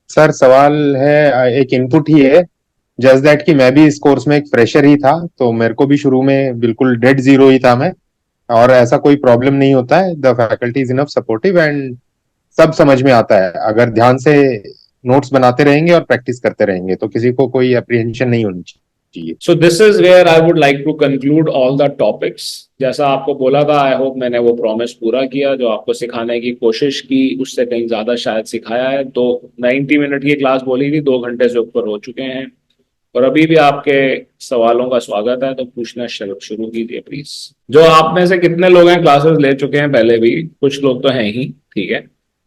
Sir सवाल है, एक इनपुट ही है। जस्ट दैट कि मैं भी इस कोर्स में एक फ्रेशर ही था, तो मेरे को भी शुरू में बिल्कुल डेड जीरो ही था मैं। और ऐसा कोई प्रॉब्लम नहीं होता है, the faculty is enough supportive and सब समझ में आता है अगर ध्यान से नोट्स बनाते रहेंगे और प्रैक्टिस करते रहेंगे, तो किसी को कोई अप्रीहेंशन नहीं होनी चाहिए। So this is where I would like to conclude all the topics. जैसा आपको बोला था, आई होप मैंने वो प्रॉमिस पूरा किया, जो आपको सिखाने की कोशिश की उससे कहीं ज्यादा शायद सिखाया है। तो 90 मिनट की क्लास बोली थी, 2 घंटे से ऊपर हो चुके हैं। और अभी भी आपके सवालों का स्वागत है, तो पूछना शुरू कीजिए प्लीज। जो आप में से कितने लोग हैं क्लासेस ले चुके हैं पहले भी, कुछ लोग तो हैं ही, ठीक है।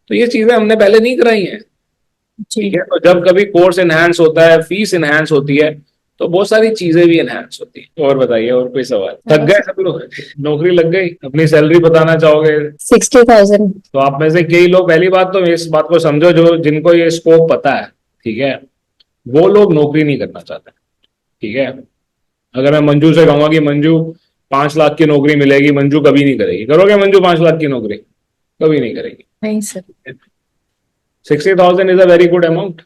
तो ये चीजें हमने पहले नहीं कराई हैं, ठीक जी। है। तो जब कभी कोर्स इनहेंस होता है, फीस इनहेंस होती है, तो बहुत सारी चीजें भी इनहेंस होती है। और बताइए, और कोई सवाल? थक गए सब लोग? नौकरी लग गई? अपनी सैलरी बताना चाहोगे? 60,000। तो आप में से कई लोग, पहली बात तो इस बात को समझो, जो जिनको ये स्कोप पता है, ठीक है, वो लोग नौकरी नहीं करना चाहते, ठीक है। अगर मैं मंजू से कहूंगा कि मंजू 5 लाख की नौकरी मिलेगी, मंजू कभी नहीं करेगी। करोगे मंजू 5 लाख की नौकरी? कभी नहीं करेगी। नहीं sir. 60,000 is a very good amount,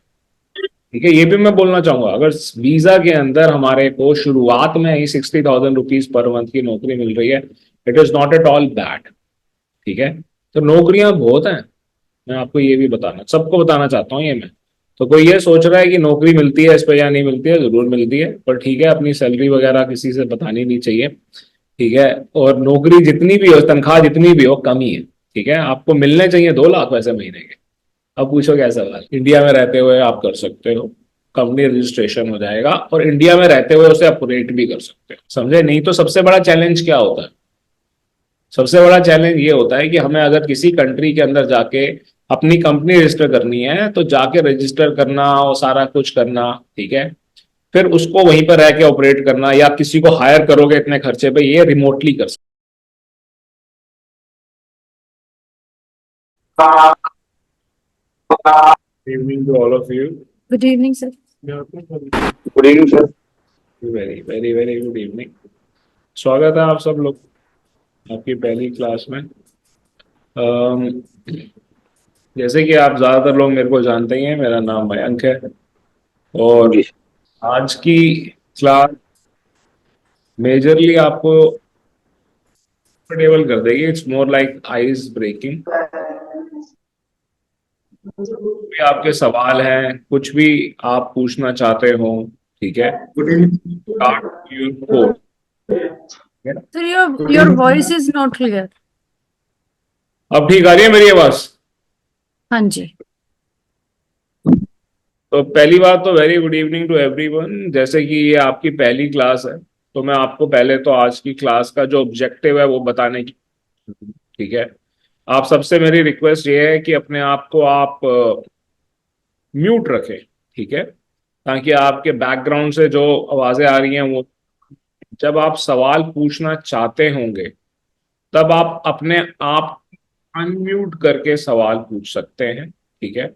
ठीक है। ये भी मैं बोलना चाहूंगा, अगर वीजा के अंदर हमारे को शुरुआत में ही 60,000 रुपीज पर मंथ की नौकरी मिल रही है, it is not at all bad, ठीक है। तो नौकरियां बहुत हैं, मैं आपको ये भी बताना, सबको बताना चाहता हूँ ये मैं। तो कोई ये सोच रहा है कि नौकरी मिलती है इस पे या नहीं मिलती है, जरूर मिलती है, पर ठीक है, अपनी सैलरी वगैरह किसी से बतानी नहीं चाहिए, ठीक है। और नौकरी जितनी भी हो, तनख्वाह जितनी भी हो, कम ही है, ठीक है। आपको मिलने चाहिए 2 लाख वैसे महीने के। अब पूछो क्या सवाल? इंडिया में रहते हुए आप कर सकते हो, कंपनी रजिस्ट्रेशन हो जाएगा, और इंडिया में रहते हुए उसे अपडेट भी कर सकते हो, समझे? नहीं तो सबसे बड़ा चैलेंज क्या होता है? सबसे बड़ा चैलेंज ये होता है कि हमें अगर किसी कंट्री के अंदर जाके अपनी कंपनी रजिस्टर करनी है, तो जाके रजिस्टर करना और सारा कुछ करना, ठीक है। फिर उसको वहीं पर रह के ऑपरेट करना, या किसी को हायर करोगे इतने खर्चे पे, ये रिमोटली कर सकते। Evening to all of you. Good evening sir. Good evening sir. Very very very good evening. स्वागत है आप सब लोग आपकी पहली क्लास में। अम, जैसे कि आप ज्यादातर लोग मेरे को जानते ही हैं, मेरा नाम मयंक है। और जी। आज की क्लास मेजरली आपको कंफर्टेबल कर देगी, it's more like ice breaking. भी आपके सवाल हैं, कुछ भी आप पूछना चाहते हो, ठीक है, start your course. Sir your voice is not clear. अब ठीक आ रही है मेरी आवाज? हाँ जी। तो पहली बात तो very good evening to everyone. जैसे कि ये आपकी पहली क्लास है, तो मैं आपको पहले तो आज की क्लास का जो ऑब्जेक्टिव है वो बताने की, ठीक है। आप सबसे मेरी रिक्वेस्ट ये है कि अपने आप को आप म्यूट रखें, ठीक है, ताकि आपके बैकग्राउंड से जो आवाजें आ रही हैं वो, जब आप सवाल पूछना चाहते होंगे तब आप अपने आप अनम्यूट करके सवाल पूछ सकते हैं, ठीक है।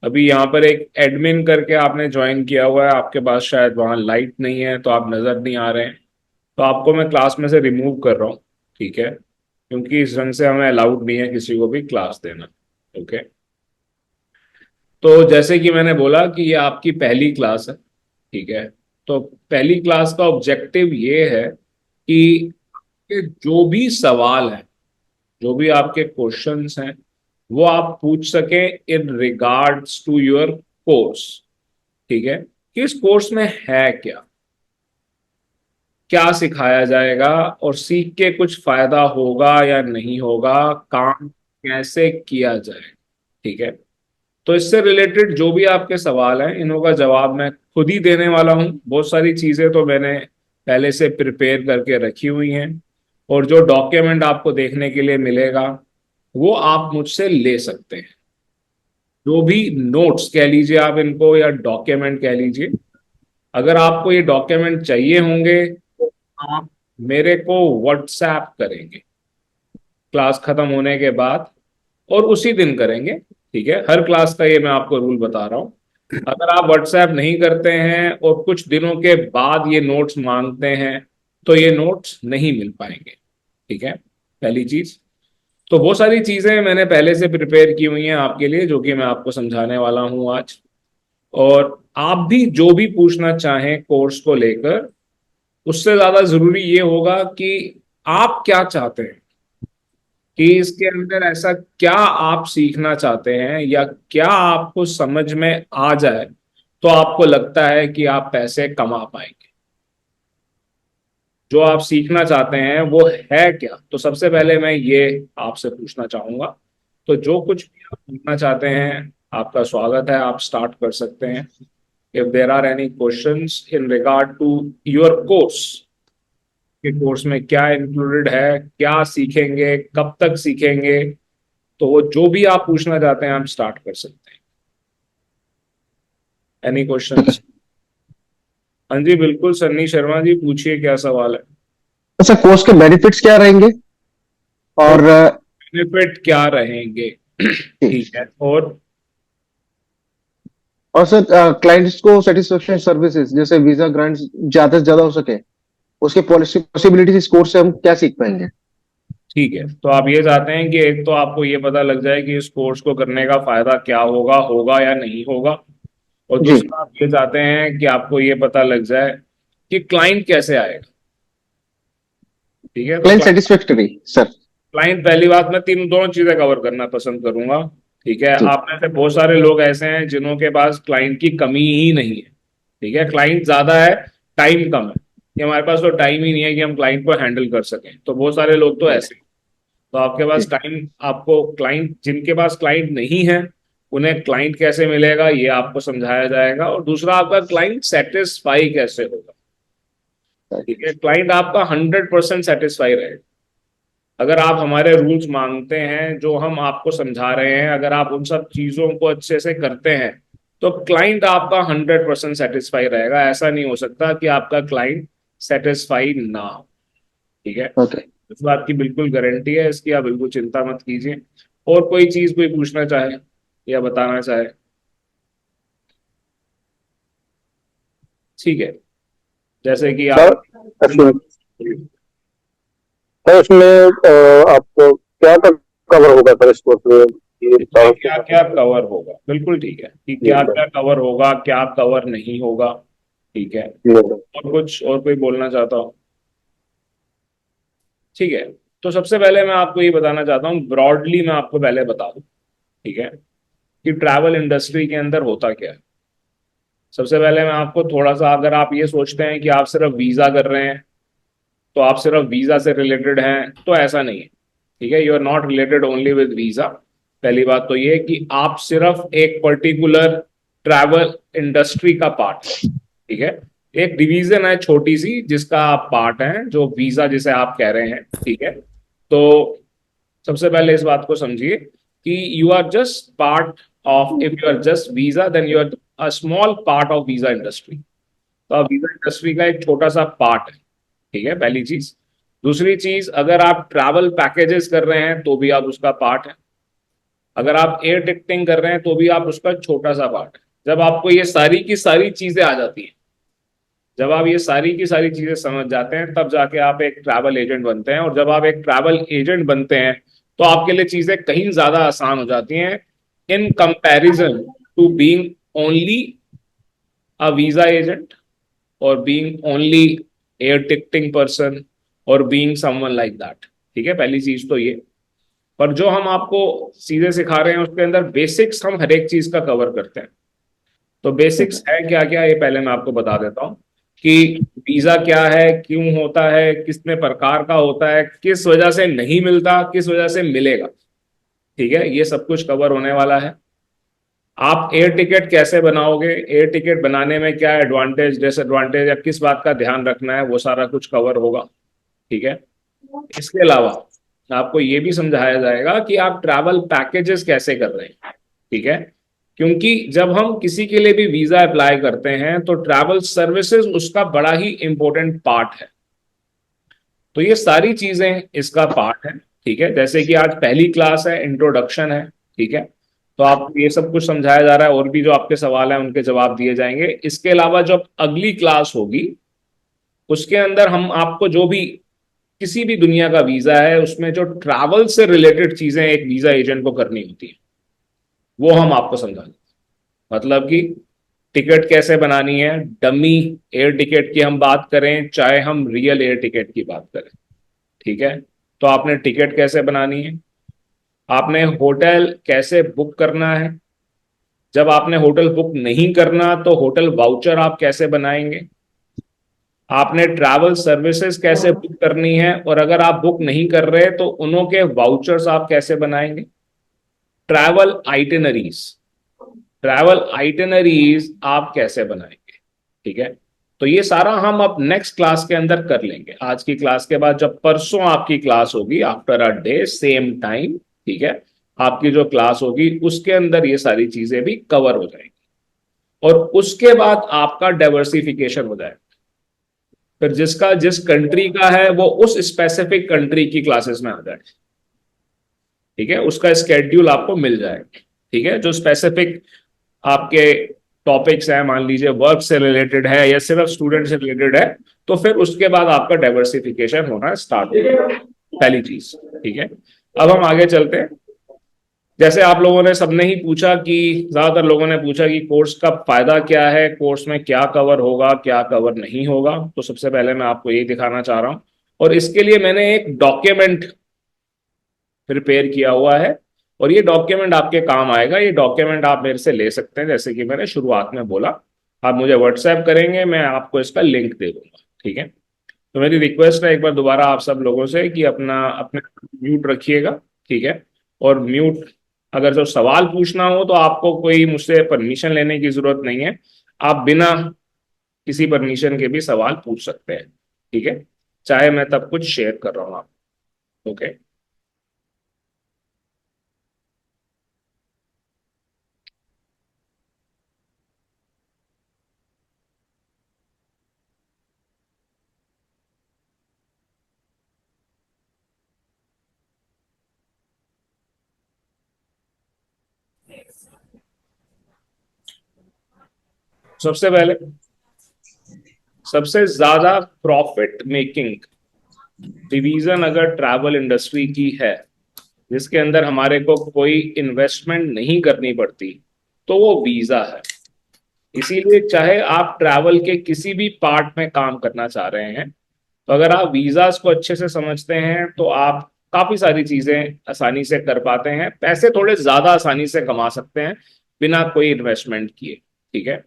अभी यहाँ पर एक एडमिन करके आपने ज्वाइन किया हुआ है, आपके पास शायद वहाँ लाइट नहीं है तो आप नजर नहीं आ रहे हैं, तो आपको मैं क्लास में से रिमूव कर रहा हूँ, ठीक है, क्योंकि इस ढंग से हमें अलाउड नहीं है किसी को भी क्लास देना, ओके। तो जैसे कि मैंने बोला कि ये आपकी पहली क्लास है, ठीक है। तो पहली क्लास का ऑब्जेक्टिव ये है कि जो भी सवाल है, जो भी आपके क्वेश्चंस हैं, वो आप पूछ सके in regards to your course, ठीक है। कि इस कोर्स में है क्या, क्या सिखाया जाएगा, और सीख के कुछ फायदा होगा या नहीं होगा, काम कैसे किया जाए, ठीक है। तो इससे रिलेटेड जो भी आपके सवाल हैं, इनों का जवाब मैं खुद ही देने वाला हूँ। बहुत सारी चीजें तो मैंने पहले से प्रिपेयर करके रखी हुई हैं, और जो डॉक्यूमेंट आपको देखने के लिए मिलेगा वो आप मुझसे ले सकते हैं। जो भी नोट्स कह लीजिए आप इनको, या डॉक्यूमेंट कह लीजिए, अगर आपको ये डॉक्यूमेंट चाहिए होंगे तो आप मेरे को व्हाट्सएप करेंगे क्लास खत्म होने के बाद, और उसी दिन करेंगे, ठीक है। हर क्लास का ये मैं आपको रूल बता रहा हूँ। अगर आप व्हाट्सएप नहीं करते हैं और कुछ दिनों के बाद ये नोट्स मांगते हैं, तो ये नोट्स नहीं मिल पाएंगे, ठीक है, पहली चीज। तो वो सारी चीजें मैंने पहले से प्रिपेयर की हुई हैं आपके लिए, जो कि मैं आपको समझाने वाला हूँ आज। और आप भी जो भी पूछना चाहें कोर्स को लेकर, उससे ज्यादा जरूरी ये होगा कि आप क्या चाहते हैं, कि इसके अंदर ऐसा क्या आप सीखना चाहते हैं या क्या आपको समझ में आ जाए तो आपको लगता है कि आप पैसे कमा पाएंगे। जो आप सीखना चाहते हैं वो है क्या, तो सबसे पहले मैं ये आपसे पूछना चाहूंगा। तो जो कुछ भी आप पूछना चाहते हैं, आपका स्वागत है, आप स्टार्ट कर सकते हैं। If there are any questions in regard to your course, कि कोर्स में क्या इंक्लूडेड है, क्या सीखेंगे, कब तक सीखेंगे, तो वो जो भी आप पूछना चाहते हैं आप स्टार्ट कर सकते हैं। Any questions? हाँ जी बिल्कुल, सन्नी शर्मा जी पूछिए, क्या सवाल है? अच्छा, कोर्स के बेनिफिट्स क्या रहेंगे? और बेनिफिट क्या रहेंगे? ठीक है। सर, क्लाइंट्स को सेटिस्फेक्शन सर्विसेज जैसे वीजा ग्रांट्स ज्यादा से ज्यादा हो सके, उसके पॉलिसी पॉसिबिलिटीज इस कोर्स से हम क्या सीख पाएंगे? ठीक है, तो आप ये चाहते हैं कि एक तो आपको ये पता लग जाए कि इस कोर्स को करने का फायदा क्या होगा, होगा या नहीं होगा, और जी। दूसरा आप ये चाहते हैं कि आपको ये पता लग जाए कि क्लाइंट कैसे आएगा। ठीक है, तो क्लाइंट सेटिस्फैक्टरी सर। क्लाइंट, पहली बात मैं तीन दोनों चीजें कवर करना पसंद करूंगा। ठीक है, जी। आप में से बहुत सारे लोग ऐसे हैं जिन्हों के पास क्लाइंट की कमी ही नहीं है। ठीक है, क्लाइंट ज्यादा है, टाइम कम है, कि हमारे पास तो टाइम ही नहीं है कि हम क्लाइंट को हैंडल कर सकें, तो बहुत सारे लोग तो ऐसे हैं। तो आपके जी। पास टाइम, आपको क्लाइंट, जिनके पास क्लाइंट नहीं है उन्हें क्लाइंट कैसे मिलेगा ये आपको समझाया जाएगा, और दूसरा आपका क्लाइंट सेटिस्फाई कैसे होगा। ठीक है, क्लाइंट आपका 100% सेटिस्फाई रहेगा अगर आप हमारे रूल्स मानते हैं, जो हम आपको समझा रहे हैं, अगर आप उन सब चीजों को अच्छे से करते हैं, तो क्लाइंट आपका 100% सेटिस्फाई रहेगा। ऐसा नहीं हो सकता कि आपका क्लाइंट सेटिस्फाई ना हो। ठीक है, ओके। इस बात की बिल्कुल गारंटी है, इसकी आप बिल्कुल चिंता मत कीजिए। और कोई चीज कोई पूछना चाहे या बताना चाहे? ठीक है, जैसे कि सर, आप इसमें सर इसमें आपको क्या क्या कवर होगा सर इस कोर्स में? ये इसमें क्या क्या कवर होगा, बिल्कुल ठीक है, कि जी क्या सर। क्या कवर होगा, क्या कवर नहीं होगा। ठीक है, जी सर। और कुछ और कोई बोलना चाहता हूँ? ठीक है, तो सबसे पहले मैं आपको ये बताना चाहता हूँ, ब्रॉडली मैं आपको पहले बता दूं, ठीक है, कि ट्रैवल इंडस्ट्री के अंदर होता क्या है। सबसे पहले मैं आपको थोड़ा सा, अगर आप ये सोचते हैं कि आप सिर्फ वीजा कर रहे हैं तो आप सिर्फ वीजा से रिलेटेड हैं, तो ऐसा नहीं है। ठीक है, you are not related only with visa. पहली बात तो ये कि आप सिर्फ एक पर्टिकुलर ट्रैवल इंडस्ट्री का पार्ट है। ठीक है, एक डिवीजन है छोटी सी जिसका आप पार्ट हैं, जो वीजा जिसे आप कह रहे हैं। ठीक है, तो सबसे पहले इस बात को समझिए कि you are just part of, if you are just visa then you are a small part of visa industry. तो आप वीजा इंडस्ट्री का एक छोटा सा पार्ट है। ठीक है, पहली चीज। दूसरी चीज, अगर आप ट्रैवल पैकेजेस कर रहे हैं तो भी आप उसका पार्ट है। अगर आप एयर टिकटिंग कर रहे हैं तो भी आप उसका छोटा सा पार्ट है। जब आपको ये सारी की सारी चीजें आ जाती हैं, जब आप ये सारी की सारी चीजें समझ जाते हैं, तब जाके आप एक ट्रैवल एजेंट बनते हैं। और जब आप एक ट्रैवल एजेंट बनते हैं तो आपके लिए चीजें कहीं ज्यादा आसान हो जाती हैं in comparison to being only a visa agent, और being only air ticketing person, और बीइंग समवन लाइक दैट। ठीक है, पहली चीज तो ये। पर जो हम आपको चीजें सिखा रहे हैं उसके अंदर बेसिक्स हम हर एक चीज का कवर करते हैं। तो बेसिक्स है क्या क्या, ये पहले मैं आपको बता देता हूँ कि वीजा क्या है, क्यों होता है, कितने प्रकार का होता है, किस वजह से नहीं मिलता, किस वजह से मिलेगा। ठीक है, ये सब कुछ कवर होने वाला है। आप एयर टिकट कैसे बनाओगे, एयर टिकट बनाने में क्या एडवांटेज डिसएडवांटेज या किस बात का ध्यान रखना है, वो सारा कुछ कवर होगा। ठीक है, इसके अलावा आपको ये भी समझाया जाएगा कि आप ट्रैवल पैकेजेस कैसे कर रहे हैं। ठीक है, क्योंकि जब हम किसी के लिए भी वीजा अप्लाई करते हैं तो ट्रैवल सर्विसेज उसका बड़ा ही इंपॉर्टेंट पार्ट है। तो ये सारी चीजें इसका पार्ट है। ठीक है, जैसे कि आज पहली क्लास है, इंट्रोडक्शन है। ठीक है, तो आपको ये सब कुछ समझाया जा रहा है, और भी जो आपके सवाल हैं उनके जवाब दिए जाएंगे। इसके अलावा जो अगली क्लास होगी उसके अंदर हम आपको जो भी किसी भी दुनिया का वीजा है उसमें जो ट्रैवल से रिलेटेड चीजें एक वीजा एजेंट को करनी होती है वो हम आपको समझा दें। मतलब कि टिकट कैसे बनानी है, डमी एयर टिकट की हम बात करें चाहे हम रियल एयर टिकट की बात करें, ठीक है। तो आपने टिकट कैसे बनानी है, आपने होटल कैसे बुक करना है, जब आपने होटल बुक नहीं करना तो होटल वाउचर आप कैसे बनाएंगे, आपने ट्रैवल सर्विसेज कैसे बुक करनी है, और अगर आप बुक नहीं कर रहे तो उन्हों के वाउचर्स आप कैसे बनाएंगे, ट्रैवल आइटिनरीज, ट्रैवल आइटिनरीज आप कैसे बनाएंगे, ठीक है। तो ये सारा हम अब नेक्स्ट क्लास के अंदर कर लेंगे। आज की क्लास के बाद जब परसों आपकी क्लास होगी after a day same time, ठीक है, आपकी जो क्लास होगी उसके अंदर ये सारी चीजें भी कवर हो जाएंगी, और उसके बाद आपका डाइवर्सिफिकेशन हो जाएगा। फिर जिसका जिस कंट्री का है वो उस स्पेसिफिक कंट्री की क्लासेस में आ जाए, ठीक है, उसका स्केड्यूल आपको मिल जाएगा, ठीक है। जो स्पेसिफिक आपके टॉपिक्स हैं, मान लीजिए वर्क से रिलेटेड है या सिर्फ स्टूडेंट से रिलेटेड है, तो फिर उसके बाद आपका डाइवर्सिफिकेशन होना स्टार्ट होगा, पहली चीज, ठीक है। अब हम आगे चलते हैं। जैसे आप लोगों ने सबने ही पूछा कि ज्यादातर लोगों ने पूछा कि कोर्स का फायदा क्या है, कोर्स में क्या कवर होगा क्या कवर नहीं होगा, तो सबसे पहले मैं आपको यही दिखाना चाह रहा हूं, और इसके लिए मैंने एक डॉक्यूमेंट प्रिपेयर किया हुआ है, और ये डॉक्यूमेंट आपके काम आएगा। ये डॉक्यूमेंट आप मेरे से ले सकते हैं, जैसे कि मैंने शुरुआत में बोला, आप मुझे व्हाट्सएप करेंगे, मैं आपको इसका लिंक दे दूंगा, ठीक है। तो मेरी रिक्वेस्ट है एक बार दोबारा आप सब लोगों से कि अपना अपने म्यूट रखिएगा, ठीक है। और म्यूट, अगर जो सवाल पूछना हो तो आपको कोई मुझसे परमिशन लेने की जरूरत नहीं है, आप बिना किसी परमिशन के भी सवाल पूछ सकते हैं, ठीक है, चाहे मैं तब कुछ शेयर कर रहा हूँ आप, ओके। सबसे पहले, सबसे ज्यादा प्रॉफिट मेकिंग डिवीजन अगर ट्रैवल इंडस्ट्री की है, जिसके अंदर हमारे को कोई इन्वेस्टमेंट नहीं करनी पड़ती, तो वो वीजा है। इसीलिए चाहे आप ट्रैवल के किसी भी पार्ट में काम करना चाह रहे हैं, तो अगर आप वीजास को अच्छे से समझते हैं तो आप काफी सारी चीजें आसानी से कर पाते हैं, पैसे थोड़े ज्यादा आसानी से कमा सकते हैं बिना कोई इन्वेस्टमेंट किए, ठीक है।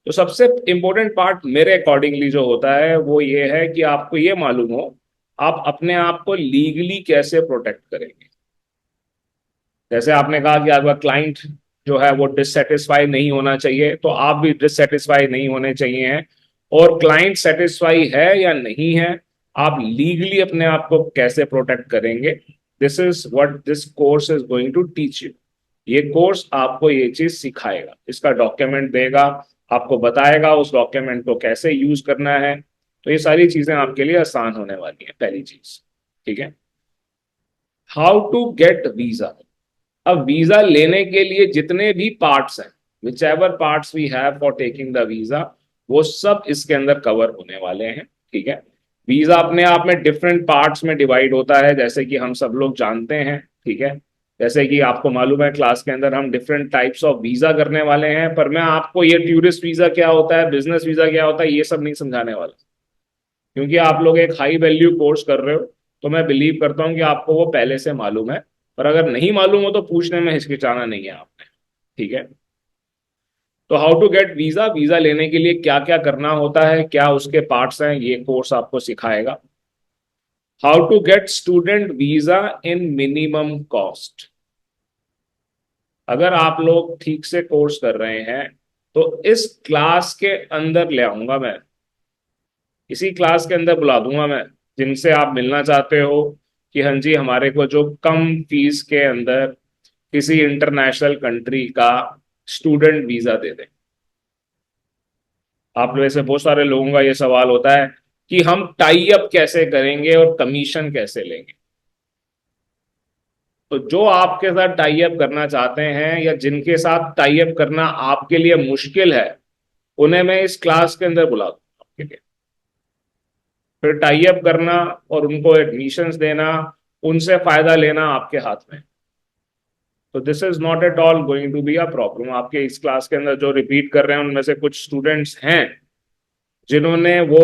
तो सबसे इंपॉर्टेंट पार्ट मेरे अकॉर्डिंगली जो होता है वो ये है कि आपको ये मालूम हो आप अपने आप को लीगली कैसे प्रोटेक्ट करेंगे। जैसे आपने कहा कि आपका क्लाइंट जो है वो डिससेटिस्फाई नहीं होना चाहिए, तो आप भी डिससेटिस्फाई नहीं होने चाहिए हैं, और क्लाइंट सेटिस्फाई है या नहीं है, आप लीगली अपने आप को कैसे प्रोटेक्ट करेंगे, this is what this course is going to teach you. ये कोर्स आपको ये चीज सिखाएगा, इसका डॉक्यूमेंट देगा, आपको बताएगा उस डॉक्यूमेंट को कैसे यूज करना है, तो ये सारी चीजें आपके लिए आसान होने वाली है, पहली चीज, ठीक है। How to get visa. अब वीजा लेने के लिए जितने भी पार्ट्स हैं, whichever parts we have for taking the visa, वो सब इसके अंदर कवर होने वाले हैं, ठीक है। वीजा अपने आप में डिफरेंट पार्ट्स में डिवाइड होता है, जैसे कि हम सब लोग जानते हैं, ठीक है। जैसे कि आपको मालूम है क्लास के अंदर हम डिफरेंट टाइप्स ऑफ वीजा करने वाले हैं, पर मैं आपको ये टूरिस्ट वीजा क्या होता है, बिजनेस वीजा क्या होता है, ये सब नहीं समझाने वाला, क्योंकि आप लोग एक हाई वैल्यू कोर्स कर रहे हो, तो मैं बिलीव करता हूँ कि आपको वो पहले से मालूम है, पर अगर नहीं मालूम हो तो पूछने में हिचकिचाना नहीं है आपने, ठीक है। तो how to get visa, visa लेने के लिए क्या क्या करना होता है, क्या उसके पार्ट्स हैं, ये कोर्स आपको सिखाएगा। How to get student visa in minimum cost. अगर आप लोग ठीक से कोर्स कर रहे हैं तो इस क्लास के अंदर ले आऊंगा मैं, इसी क्लास के अंदर बुला दूंगा मैं जिनसे आप मिलना चाहते हो, कि हाँ जी हमारे को जो कम फीस के अंदर किसी इंटरनेशनल कंट्री का स्टूडेंट वीजा दे दें। आप लोग से बहुत सारे लोगों का ये सवाल होता है कि हम टाई अप कैसे करेंगे और कमीशन कैसे लेंगे। तो जो आपके साथ टाई अप करना चाहते हैं या जिनके साथ टाई अप करना आपके लिए मुश्किल है, उन्हें मैं इस क्लास के अंदर बुला दूंगा आपके लिए। फिर टाई अप करना और उनको एडमिशंस देना, उनसे फायदा लेना आपके हाथ में। तो this is not at all going to be a problem. आपके इस क्लास के अंदर जो रिपीट कर रहे हैं उनमें से कुछ स्टूडेंट्स हैं जिन्होंने वो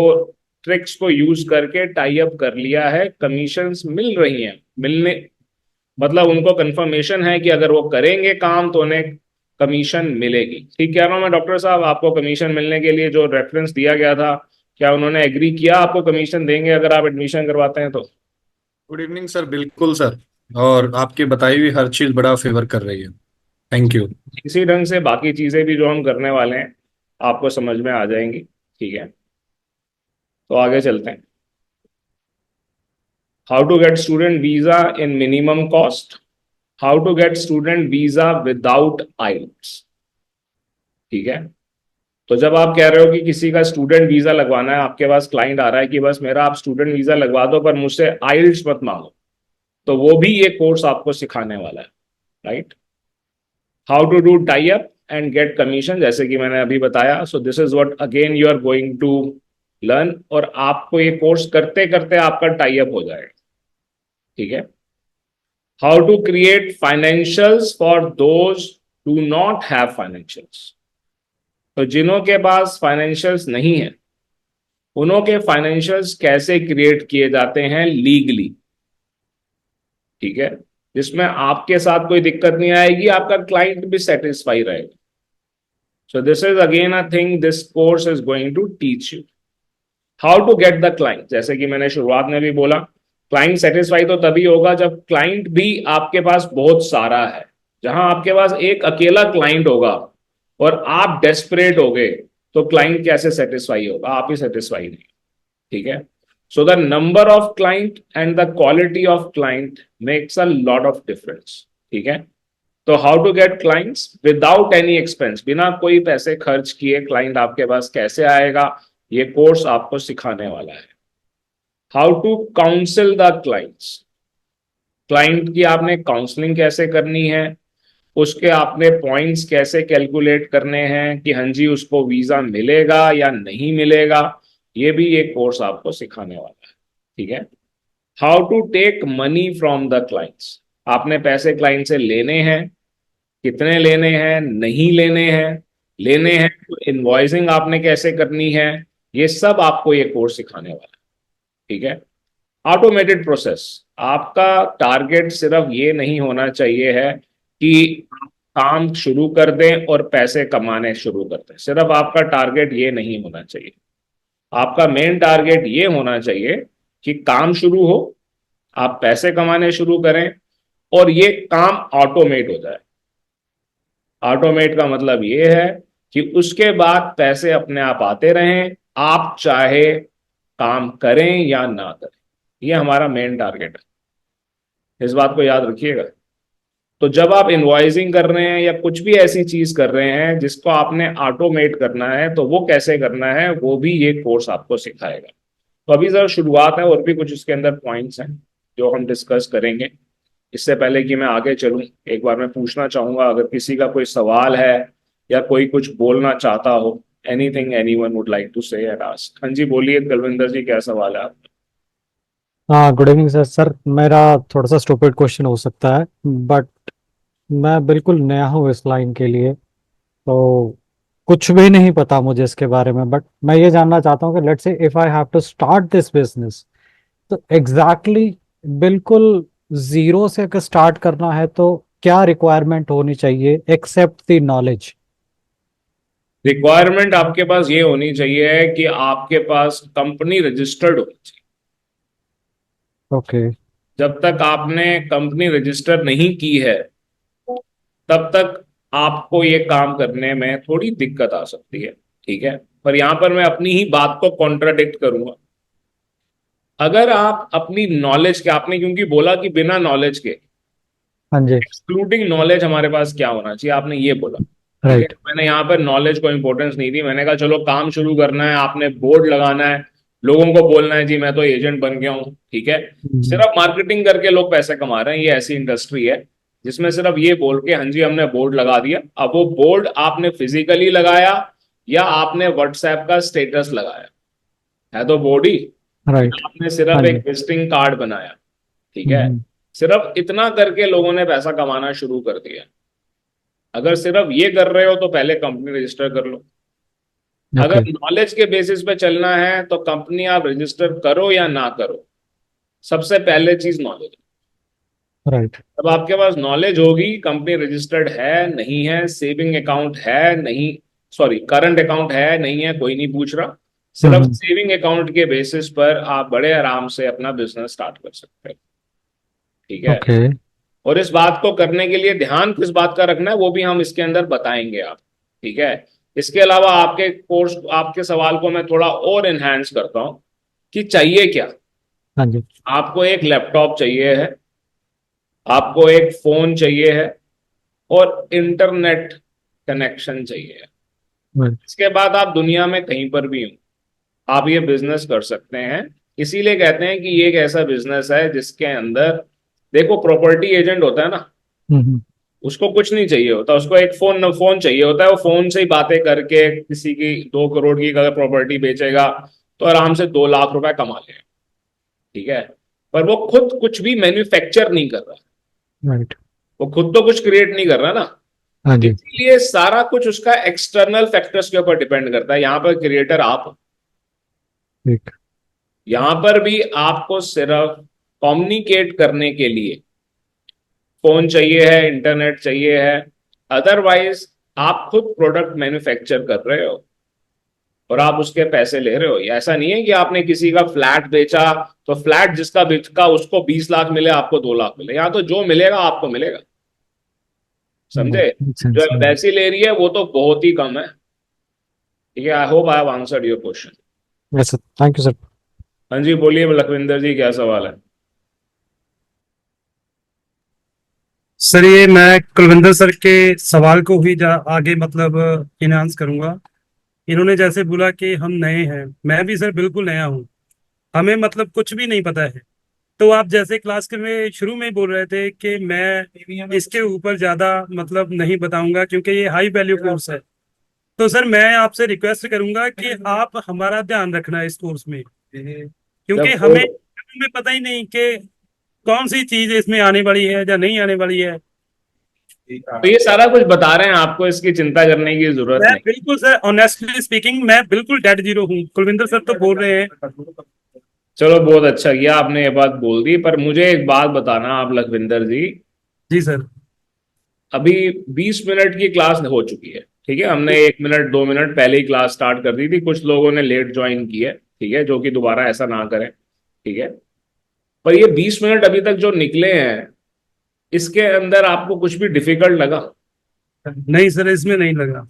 ट्रिक्स को यूज करके टाई अप कर लिया है, कमीशंस मिल रही हैं, मिलने मतलब उनको कंफर्मेशन है कि अगर वो करेंगे काम तो उन्हें कमीशन मिलेगी। ठीक कह रहा हूं मैं डॉक्टर साहब? आपको कमीशन मिलने के लिए जो रेफरेंस दिया गया था, क्या उन्होंने एग्री किया आपको कमीशन देंगे अगर आप एडमिशन करवाते हैं तो? Good evening sir. बिल्कुल सर, और आपकी बताई हुई हर चीज बड़ा फेवर कर रही है। Thank you. इसी ढंग से बाकी चीजें भी जो हम करने वाले हैं आपको समझ में आ जाएंगी। ठीक है, तो आगे चलते हैं। How to get student visa in minimum cost, how to get student visa without hassles. ठीक है, तो जब आप कह रहे हो कि किसी का स्टूडेंट वीजा लगवाना है, आपके पास क्लाइंट आ रहा है कि बस मेरा आप स्टूडेंट वीजा लगवा दो पर मुझसे आइल्स मत मांगो, तो वो भी ये कोर्स आपको सिखाने वाला है। Right, how to do tie up and get commission, जैसे कि मैंने अभी बताया। So this is what again you are going to learn, और आपको ये कोर्स करते करते आपका टाई अप हो जाएगा। ठीक है, how to create financials for those do not have financials, तो जिन्हों के पास फाइनेंशियल्स नहीं है उन्हों के फाइनेंशियल्स कैसे क्रिएट किए जाते हैं लीगली। ठीक है, जिसमें आपके साथ कोई दिक्कत नहीं आएगी, आपका क्लाइंट भी सेटिस्फाई रहेगा। So this is again a thing this course is going to teach you. How to get the client, जैसे कि मैंने शुरुआत में भी बोला, क्लाइंट सेटिस्फाई तो तभी होगा जब क्लाइंट भी आपके पास बहुत सारा है। जहां आपके पास एक अकेला क्लाइंट होगा और आप डेस्परेट हो गए तो क्लाइंट कैसे सेटिस्फाई होगा? आप ही सेटिस्फाई नहीं। ठीक है, so the number of client and the quality of client makes a lot of difference. ठीक है, तो how to get clients without any expense, बिना कोई पैसे खर्च किए क्लाइंट आपके पास कैसे आएगा, ये कोर्स आपको सिखाने वाला है। How to counsel the clients, client की आपने काउंसलिंग कैसे करनी है, उसके आपने पॉइंट्स कैसे कैलकुलेट करने हैं कि हाँ जी उसको वीजा मिलेगा या नहीं मिलेगा, ये भी एक कोर्स आपको सिखाने वाला है। ठीक है, how to take money from the clients, आपने पैसे क्लाइंट से लेने हैं, कितने लेने हैं, नहीं लेने हैं, लेने हैं तो इनवॉइसिंग आपने कैसे करनी है, ये सब आपको ये कोर्स सिखाने वाला है। ठीक है, ऑटोमेटेड प्रोसेस, आपका टारगेट सिर्फ ये नहीं होना चाहिए है कि आप काम शुरू कर दें और पैसे कमाने शुरू कर दें, सिर्फ आपका टारगेट ये नहीं होना चाहिए। आपका मेन टारगेट ये होना चाहिए कि काम शुरू हो, आप पैसे कमाने शुरू करें और ये काम ऑटोमेट हो जाए। ऑटोमेट का मतलब ये है कि उसके बाद पैसे अपने आप आते रहें, आप चाहे काम करें या ना करें, ये हमारा मेन टारगेट है, इस बात को याद रखिएगा। तो जब आप इनवॉइसिंग कर रहे हैं या कुछ भी ऐसी चीज कर रहे हैं जिसको आपने ऑटोमेट करना है, तो वो कैसे करना है वो भी ये कोर्स आपको सिखाएगा। तो अभी जरा शुरुआत है, और भी कुछ इसके अंदर पॉइंट्स हैं जो हम डिस्कस करेंगे। इससे पहले कि मैं आगे चलूं, एक बार मैं पूछना चाहूंगा, अगर किसी का कोई सवाल है या कोई कुछ बोलना चाहता हो, anything anyone would like to say and ask. हाँ जी बोलिए कुलविंदर जी, क्या सवाल है आपका? हाँ, गुड इवनिंग सर। सर मेरा थोड़ा सा स्टूपिड क्वेश्चन हो सकता है, बट मैं बिल्कुल नया हूँ इस लाइन के लिए, तो कुछ भी नहीं पता मुझे इसके बारे में। बट मैं ये जानना चाहता हूँ कि let's say if I have to start this business, तो एग्जैक्टली बिल्कुल जीरो से अगर स्टार्ट करना है तो क्या रिक्वायरमेंट होनी चाहिए एक्सेप्ट द नॉलेज? रिक्वायरमेंट आपके पास ये होनी चाहिए कि आपके पास कंपनी रजिस्टर्ड होनी चाहिए। ओके। जब तक आपने कंपनी रजिस्टर नहीं की है तब तक आपको ये काम करने में थोड़ी दिक्कत आ सकती है। ठीक है, पर यहां पर मैं अपनी ही बात को कॉन्ट्राडिक्ट करूंगा। अगर आप अपनी नॉलेज के, आपने क्योंकि बोला कि बिना नॉलेज के, हाँ जी। एक्सक्लूडिंग नॉलेज हमारे पास क्या होना चाहिए, आपने ये बोला। ठीक है, राइट। मैंने यहाँ पर नॉलेज को इंपॉर्टेंस नहीं दी, मैंने कहा चलो काम शुरू करना है, आपने बोर्ड लगाना है, लोगों को बोलना है जी मैं तो एजेंट बन गया हूँ। ठीक है, सिर्फ मार्केटिंग करके लोग पैसे कमा रहे हैं, ये ऐसी इंडस्ट्री है जिसमें सिर्फ ये बोल के हाँ जी हमने बोर्ड लगा दिया। अब वो बोर्ड आपने फिजिकली लगाया या आपने व्हाट्सएप का स्टेटस लगाया, है तो बोर्ड ही, राइट। आपने हाँ सिर्फ जी। एक विजिटिंग कार्ड बनाया। ठीक है, सिर्फ इतना करके लोगों ने पैसा कमाना शुरू कर दिया। अगर सिर्फ ये कर रहे हो तो पहले कंपनी रजिस्टर कर लो। अगर ओके। नॉलेज के बेसिस पे चलना है तो कंपनी आप रजिस्टर करो या ना करो, सबसे पहले चीज नॉलेज। राइट। अब आपके पास नॉलेज होगी, कंपनी रजिस्टर्ड है नहीं है, सेविंग अकाउंट है नहीं, सॉरी करंट अकाउंट है नहीं है, कोई नहीं पूछ रहा, सिर्फ हम्म। सेविंग अकाउंट के बेसिस पर आप बड़े आराम से अपना बिजनेस स्टार्ट कर सकते हैं। ठीक है। ओके। और इस बात को करने के लिए ध्यान किस बात का रखना है वो भी हम इसके अंदर बताएंगे आप। ठीक है। इसके अलावा आपके कोर्स, आपके सवाल को मैं थोड़ा और एनहांस करता हूं कि चाहिए क्या। हाँ जी। आपको एक लैपटॉप चाहिए है, आपको एक फोन चाहिए है, और इंटरनेट कनेक्शन चाहिए है। राइट। इसके बाद आप दुनिया में कहीं पर भी हो, आप ये बिजनेस कर सकते हैं। इसीलिए कहते हैं कि ये एक ऐसा बिजनेस है जिसके अंदर, देखो प्रॉपर्टी एजेंट होता है ना, हम्म। उसको कुछ नहीं चाहिए होता, उसको एक फोन फोन चाहिए होता है। वो फोन से ही बातें करके किसी की 2 करोड़ की अगर प्रॉपर्टी बेचेगा तो आराम से 2 लाख रुपए कमा लेगा। ठीक है। पर वो खुद कुछ भी मैन्युफैक्चर नहीं कर रहा, राइट। वो खुद तो कुछ क्रिएट नहीं कर रहा ना। हाँ जी। इसीलिए सारा कुछ उसका एक्सटर्नल फैक्टर्स के ऊपर डिपेंड करता है। यहाँ पर क्रिएटर आप हो। ठीक। यहां पर भी आपको सिर्फ कम्युनिकेट करने के लिए फोन चाहिए है, इंटरनेट चाहिए है। अदरवाइज आप खुद प्रोडक्ट मैन्युफैक्चर कर रहे हो और आप उसके पैसे ले रहे हो। ये ऐसा नहीं है कि आपने किसी का फ्लैट बेचा तो फ्लैट जिसका बिका उसको 20 लाख मिले, आपको 2 लाख मिले। यहाँ तो जो मिलेगा आपको मिलेगा। समझे? जो सेंस। एम्बेसी ले रही है वो तो बहुत ही कम है। ठीक है। I hope I have answered your question. Yes sir, thank you sir. हाँ जी, बोलिए लखविंदर जी, क्या सवाल है? सर ये मैं कुलविंदर सर के सवाल को ही आगे मतलब इनहांस करूंगा। इन्होंने जैसे बोला कि हम नए हैं, मैं भी सर बिल्कुल नया हूँ, हमें मतलब कुछ भी नहीं पता है। तो आप जैसे क्लास के में शुरू में ही बोल रहे थे कि मैं इसके ऊपर ज्यादा मतलब नहीं बताऊंगा क्योंकि ये हाई वैल्यू कोर्स है। तो सर मैं आपसे रिक्वेस्ट करूंगा कि आप हमारा ध्यान रखना इस कोर्स में, क्योंकि जब हमें पता ही नहीं कि कौन सी चीज इसमें आने वाली है या नहीं आने वाली है। तो ये सारा कुछ बता रहे हैं आपको, इसकी चिंता करने की जरूरत मैं नहीं। बिल्कुल सर ऑनेस्टली स्पीकिंग मैं बिल्कुल डेड जीरो हूँ। कुलविंदर सर तो बोल रहे हैं। चलो बहुत अच्छा किया आपने ये बात बोल दी, पर मुझे एक बात बताना आप लखविंदर जी। जी सर। अभी 20 मिनट की क्लास हो चुकी है। ठीक है। हमने 1 मिनट 2 मिनट पहले ही क्लास स्टार्ट कर दी थी, कुछ लोगों ने लेट ज्वाइन की है। ठीक है, जो कि दोबारा ऐसा ना करें। ठीक है। पर ये 20 मिनट अभी तक जो निकले हैं, इसके अंदर आपको कुछ भी डिफिकल्ट लगा? नहीं सर, इसमें नहीं लगा।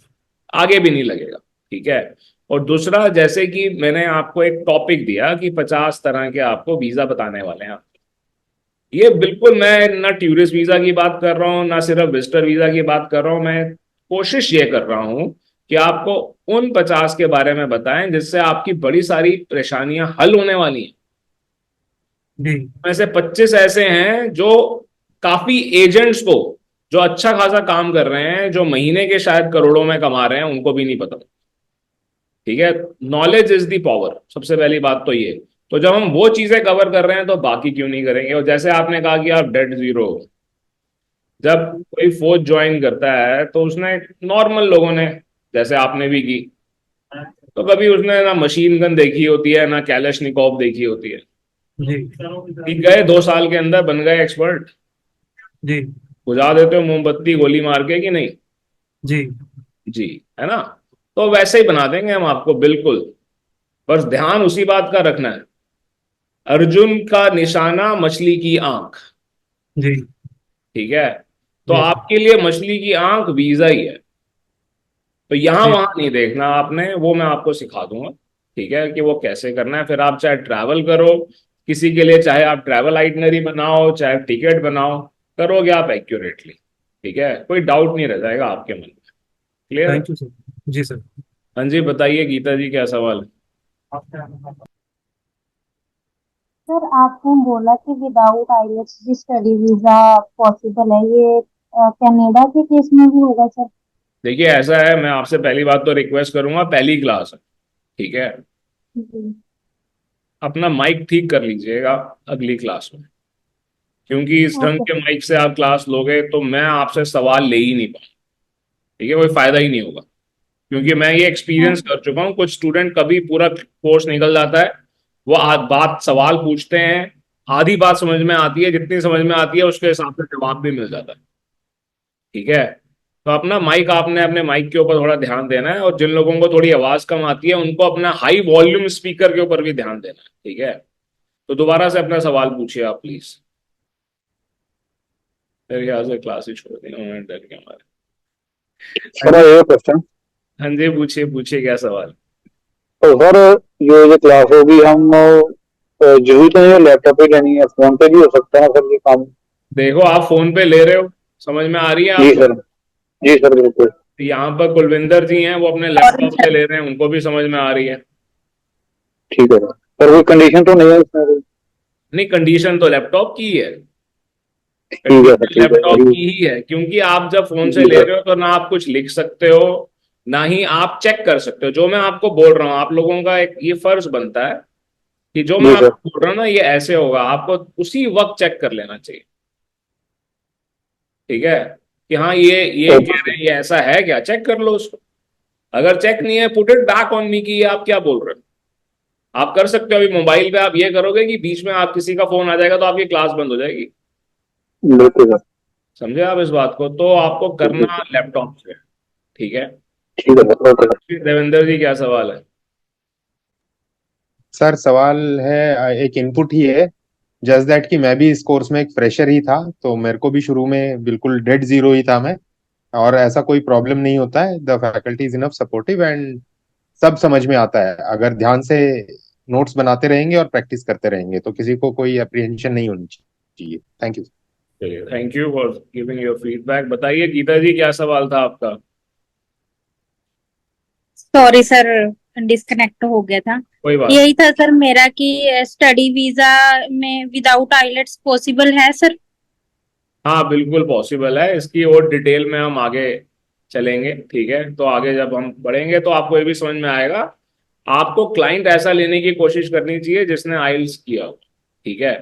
आगे भी नहीं लगेगा। ठीक है। और दूसरा, जैसे कि मैंने आपको एक टॉपिक दिया कि 50 तरह के आपको वीजा बताने वाले हैं। ये बिल्कुल, मैं ना टूरिस्ट वीजा की बात कर रहा हूँ ना सिर्फ विजिटर वीजा की बात कर रहा हूँ। मैं कोशिश ये कर रहा हूँ कि आपको उन 50 के बारे में बताएं जिससे आपकी बड़ी सारी परेशानियां हल होने वाली हैं। जी। में से 25 ऐसे हैं जो काफी एजेंट्स को, जो अच्छा खासा काम कर रहे हैं, जो महीने के शायद करोड़ों में कमा रहे हैं, उनको भी नहीं पता। ठीक है। नॉलेज इज द पावर, सबसे पहली बात तो ये। तो जब हम वो चीजें कवर कर रहे हैं तो बाकी क्यों नहीं करेंगे? और जैसे आपने कहा कि आप डेड जीरो हो, जब कोई फौज ज्वाइन करता है तो उसने, नॉर्मल लोगों ने जैसे आपने भी की, तो कभी उसने ना मशीन गन देखी होती है ना कैलेशनिकोव देखी होती है। जी। ठीक, गए 2 साल के अंदर बन गए एक्सपर्ट। जी। बुझा देते हो मोमबत्ती गोली मार के कि नहीं? जी। जी। है ना? तो वैसे ही बना देंगे हम आपको बिल्कुल। बस ध्यान उसी बात का रखना है, अर्जुन का निशाना मछली की आंख। जी। ठीक है। तो जी। आपके लिए मछली की आंख वीजा ही है। तो यहां जी। वहां नहीं देखना आपने, वो मैं आपको सिखा दूंगा। ठीक है, कि वो कैसे करना है। फिर आप चाहे ट्रैवल करो किसी के लिए, चाहे आप ट्रैवल आइटनरी बनाओ, चाहे टिकट बनाओ, करोगे आप एक्यूरेटली। ठीक है, कोई डाउट नहीं रह जाएगा आपके मन में। क्लियर है? Thank you sir. जी सर। हाँ जी, बताइए गीता जी, क्या सवाल है? सर आपने बोला कि विदाउट आईएलटीएस भी स्टडी वीजा पॉसिबल है, ये कनाडा के केस में भी होगा सर? देखिए ऐसा है, मैं आपसे पहली बात तो रिक्वेस्ट करूंगा, पहली क्लास है। ठीक है, जी। अपना माइक ठीक कर लीजिएगा अगली क्लास में। क्योंकि इस ढंग ओके के माइक से आप क्लास लोगे तो मैं आपसे सवाल ले ही नहीं पाऊंगा। ठीक है, कोई फायदा ही नहीं होगा, क्योंकि मैं ये एक्सपीरियंस कर चुका हूँ। कुछ स्टूडेंट कभी पूरा कोर्स निकल जाता है, वो बात सवाल पूछते हैं, आधी बात समझ में आती है, जितनी समझ में आती है उसके हिसाब से जवाब भी मिल जाता है। ठीक है, तो अपना माइक, आपने अपने माइक के ऊपर थोड़ा ध्यान देना है, और जिन लोगों को थोड़ी आवाज कम आती है उनको अपना हाई वॉल्यूम स्पीकर के ऊपर भी ध्यान देना है। ठीक है, तो दोबारा से अपना सवाल पूछिए आप प्लीज। मेरे ख्याल से क्लास ही छोड़ दी उन्होंने डर के हमारे। सर ये क्वेश्चन। हाँ जी, पूछिए पूछिए, क्या सवाल। तो सर ये क्लास होगी, हम जरूरी तो नहीं लैपटॉप पे लेनी है, फोन पे भी हो सकता है सर ये काम? देखो, आप फोन पे ले रहे हो, समझ में आ रही है जी आपको। सर, जी सर बिल्कुल। यहाँ पर कुलविंदर जी हैं, वो अपने लैपटॉप से ले रहे हैं, उनको भी समझ में आ रही है। ठीक है सर। सर कोई कंडीशन तो नहीं है इसमें कोई? नहीं, कंडीशन तो लैपटॉप की है, ठीक है सर, ठीक है लैपटॉप सर। की ही है, क्योंकि आप जब फोन से जी ले सर। रहे हो तो ना आप कुछ लिख सकते हो, ना ही आप चेक कर सकते हो। जो मैं आपको बोल रहा हूँ, आप लोगों का एक ये फर्ज बनता है कि जो मैं जी सर। आपको बोल रहा हूँ ना, ये ऐसे होगा, आपको उसी वक्त चेक कर लेना चाहिए। ठीक है, कि हाँ ये कह रहे हैं, ये ऐसा है क्या, चेक कर लो उसको। अगर चेक नहीं है, put it back on me, की ये आप क्या बोल रहे हो। आप कर सकते हो, अभी मोबाइल पे आप ये करोगे कि बीच में आप किसी का फोन आ जाएगा तो आपकी क्लास बंद हो जाएगी। बिल्कुल सर। समझे आप इस बात को, तो आपको करना लैपटॉप से। ठीक है, ठीक है सर, ओके सर। देवेंद्र जी क्या सवाल है। सर सवाल है, एक इनपुट ही है। जस्ट दैट कि मैं भी इस कोर्स में एक फ्रेशर ही था, तो मेरे को भी शुरू में बिल्कुल डेड जीरो ही था मैं। और ऐसा कोई प्रॉब्लम नहीं होता है, the faculty is enough supportive and सब समझ में आता है। अगर ध्यान से नोट्स बनाते रहेंगे और प्रैक्टिस करते रहेंगे तो किसी को कोई अप्रीहेंशन नहीं होनी चाहिए। Thank you. Thank you for giving your feedback. बताइए गीता जी, क्या सवाल था आपका। सॉरी सर, डिस्कनेक्ट हो गया था। कोई बात। यही था सर मेरा कि स्टडी वीजा में विदाउट आइलेट्स पॉसिबल है सर? हाँ, बिल्कुल पॉसिबल है, इसकी और डिटेल में हम आगे चलेंगे। ठीक है, तो आगे जब हम बढ़ेंगे तो आपको ये भी समझ में आएगा। आपको क्लाइंट ऐसा लेने की कोशिश करनी चाहिए जिसने आइल्स किया हो। ठीक है,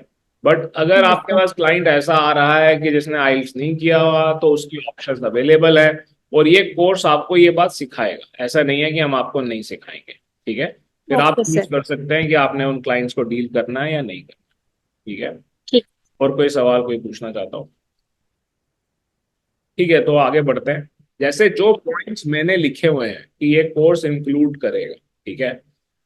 बट अगर यस आपके सर। पास क्लाइंट ऐसा आ रहा है कि जिसने आइल्स नहीं किया हुआ, तो उसकी ऑप्शंस अवेलेबल है, और ये कोर्स आपको ये बात सिखाएगा। ऐसा नहीं है कि हम आपको नहीं सिखाएंगे। ठीक है, फिर आप ओके चूज सर। कर सकते हैं कि आपने उन क्लाइंट्स को डील करना है या नहीं करना। ठीक है, ठीक। और कोई सवाल कोई पूछना चाहता हो। ठीक है, तो आगे बढ़ते हैं। जैसे जो पॉइंट्स मैंने लिखे हुए हैं कि ये कोर्स इंक्लूड करेगा। ठीक है,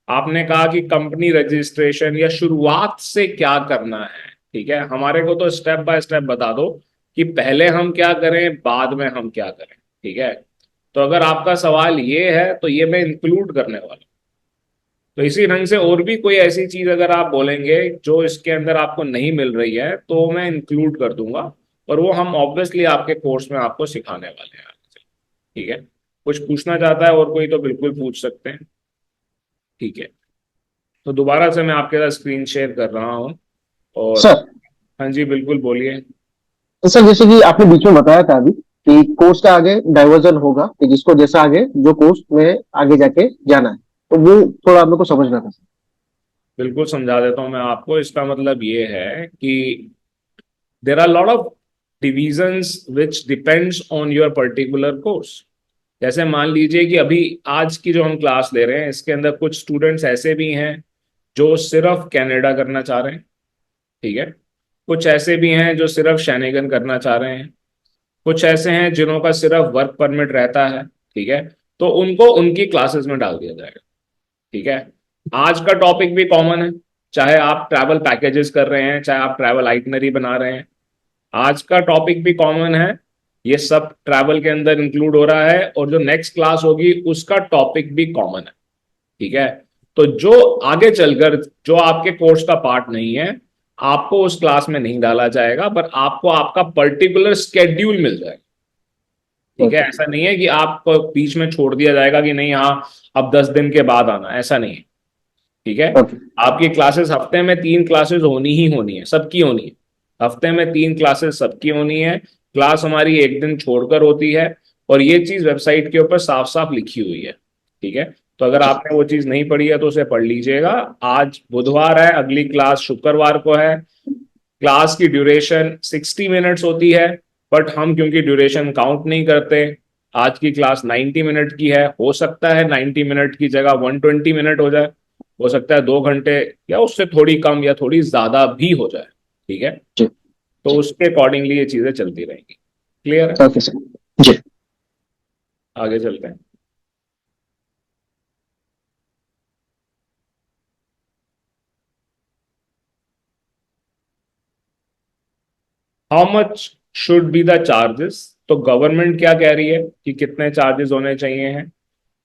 आपने कहा कि कंपनी रजिस्ट्रेशन या शुरुआत से क्या करना है। ठीक है, हमारे को तो स्टेप बाय स्टेप बता दो कि पहले हम क्या करें, बाद में हम क्या करें। ठीक है, तो अगर आपका सवाल ये है तो ये मैं इंक्लूड करने वाला हूं। तो इसी ढंग से और भी कोई ऐसी चीज अगर आप बोलेंगे जो इसके अंदर आपको नहीं मिल रही है, तो मैं इंक्लूड कर दूंगा, और वो हम ऑब्वियसली आपके कोर्स में आपको सिखाने वाले हैं आगे से। ठीक है, कुछ पूछना चाहता है और कोई तो बिल्कुल पूछ सकते हैं। ठीक है, तो दोबारा से मैं आपके साथ स्क्रीन शेयर कर रहा हूँ, और सर, हाँ जी बिल्कुल बोलिए। तो सर जैसे कि आपने बीच में बताया था अभी कि कोर्स का आगे डाइवर्जन होगा, कि जिसको जैसा आगे जो कोर्स में आगे जाके जाना है, तो वो थोड़ा आप लोग को समझना था सर। बिल्कुल समझा देता हूँ मैं आपको। इसका मतलब ये है कि there are lot of divisions which depends on your particular course. जैसे मान लीजिए कि अभी आज की जो हम क्लास ले रहे हैं, इसके अंदर कुछ स्टूडेंट्स ऐसे भी हैं जो सिर्फ कनाडा करना चाह रहे हैं। ठीक है, कुछ ऐसे भी हैं जो सिर्फ शेनेगन करना चाह रहे हैं, कुछ ऐसे हैं जिन्हों का सिर्फ वर्क परमिट रहता है। ठीक है, तो उनको उनकी क्लासेस में डाल दिया जाएगा। ठीक है, आज का टॉपिक भी कॉमन है, चाहे आप ट्रैवल पैकेजेस कर रहे हैं, चाहे आप ट्रैवल आइटनरी बना रहे हैं, आज का टॉपिक भी कॉमन है। ये सब ट्रैवल के अंदर इंक्लूड हो रहा है, और जो नेक्स्ट क्लास होगी उसका टॉपिक भी कॉमन है। ठीक है, तो जो आगे चलकर जो आपके कोर्स का पार्ट नहीं है, आपको उस क्लास में नहीं डाला जाएगा, पर आपको आपका पर्टिकुलर स्केड्यूल मिल जाएगा। ठीक है, ऐसा नहीं है कि आपको बीच में छोड़ दिया जाएगा कि नहीं हाँ अब 10 दिन के बाद आना, ऐसा नहीं है। ठीक है, ओके। आपकी क्लासेस हफ्ते में 3 क्लासेस होनी ही होनी है, सबकी होनी है। हफ्ते में 3 क्लासेस सबकी होनी है। क्लास हमारी एक दिन छोड़कर होती है, और ये चीज वेबसाइट के ऊपर साफ साफ लिखी हुई है। ठीक है, तो अगर आपने वो चीज नहीं पढ़ी है तो उसे पढ़ लीजिएगा। आज बुधवार है, अगली क्लास शुक्रवार को है, क्लास की ड्यूरेशन 60 मिनट्स होती है, बट हम क्योंकि ड्यूरेशन काउंट नहीं करते, आज की क्लास 90 मिनट की है। हो सकता है 90 मिनट की जगह 120 मिनट हो जाए, हो सकता है 2 घंटे या उससे थोड़ी कम या थोड़ी ज्यादा भी हो जाए। ठीक है, जी तो उसके अकॉर्डिंगली ये चीजें चलती रहेंगी। क्लियर है? Okay sir. जी आगे चलते हैं। How much should be the charges? तो गवर्नमेंट क्या कह रही है कि कितने चार्जेस होने चाहिए हैं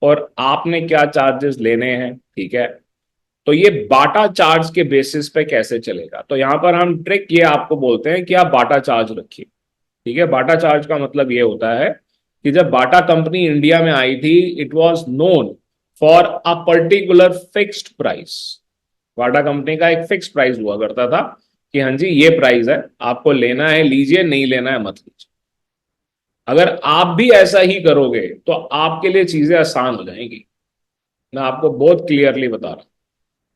और आपने क्या चार्जेस लेने हैं। ठीक है, तो ये बाटा चार्ज के बेसिस पे कैसे चलेगा? तो यहां पर हम ट्रिक ये आपको बोलते हैं कि आप बाटा चार्ज रखिए। ठीक है, बाटा चार्ज का मतलब ये होता है कि जब बाटा कंपनी इंडिया में आई थी, it was known for a particular fixed price. Bata company का एक फिक्स प्राइस हुआ करता था कि हाँ जी ये प्राइस है, आपको लेना है लीजिए, नहीं लेना है मत लीजिए। अगर आप भी ऐसा ही करोगे तो आपके लिए चीजें आसान हो जाएंगी। मैं आपको बहुत क्लियरली बता रहा हूं,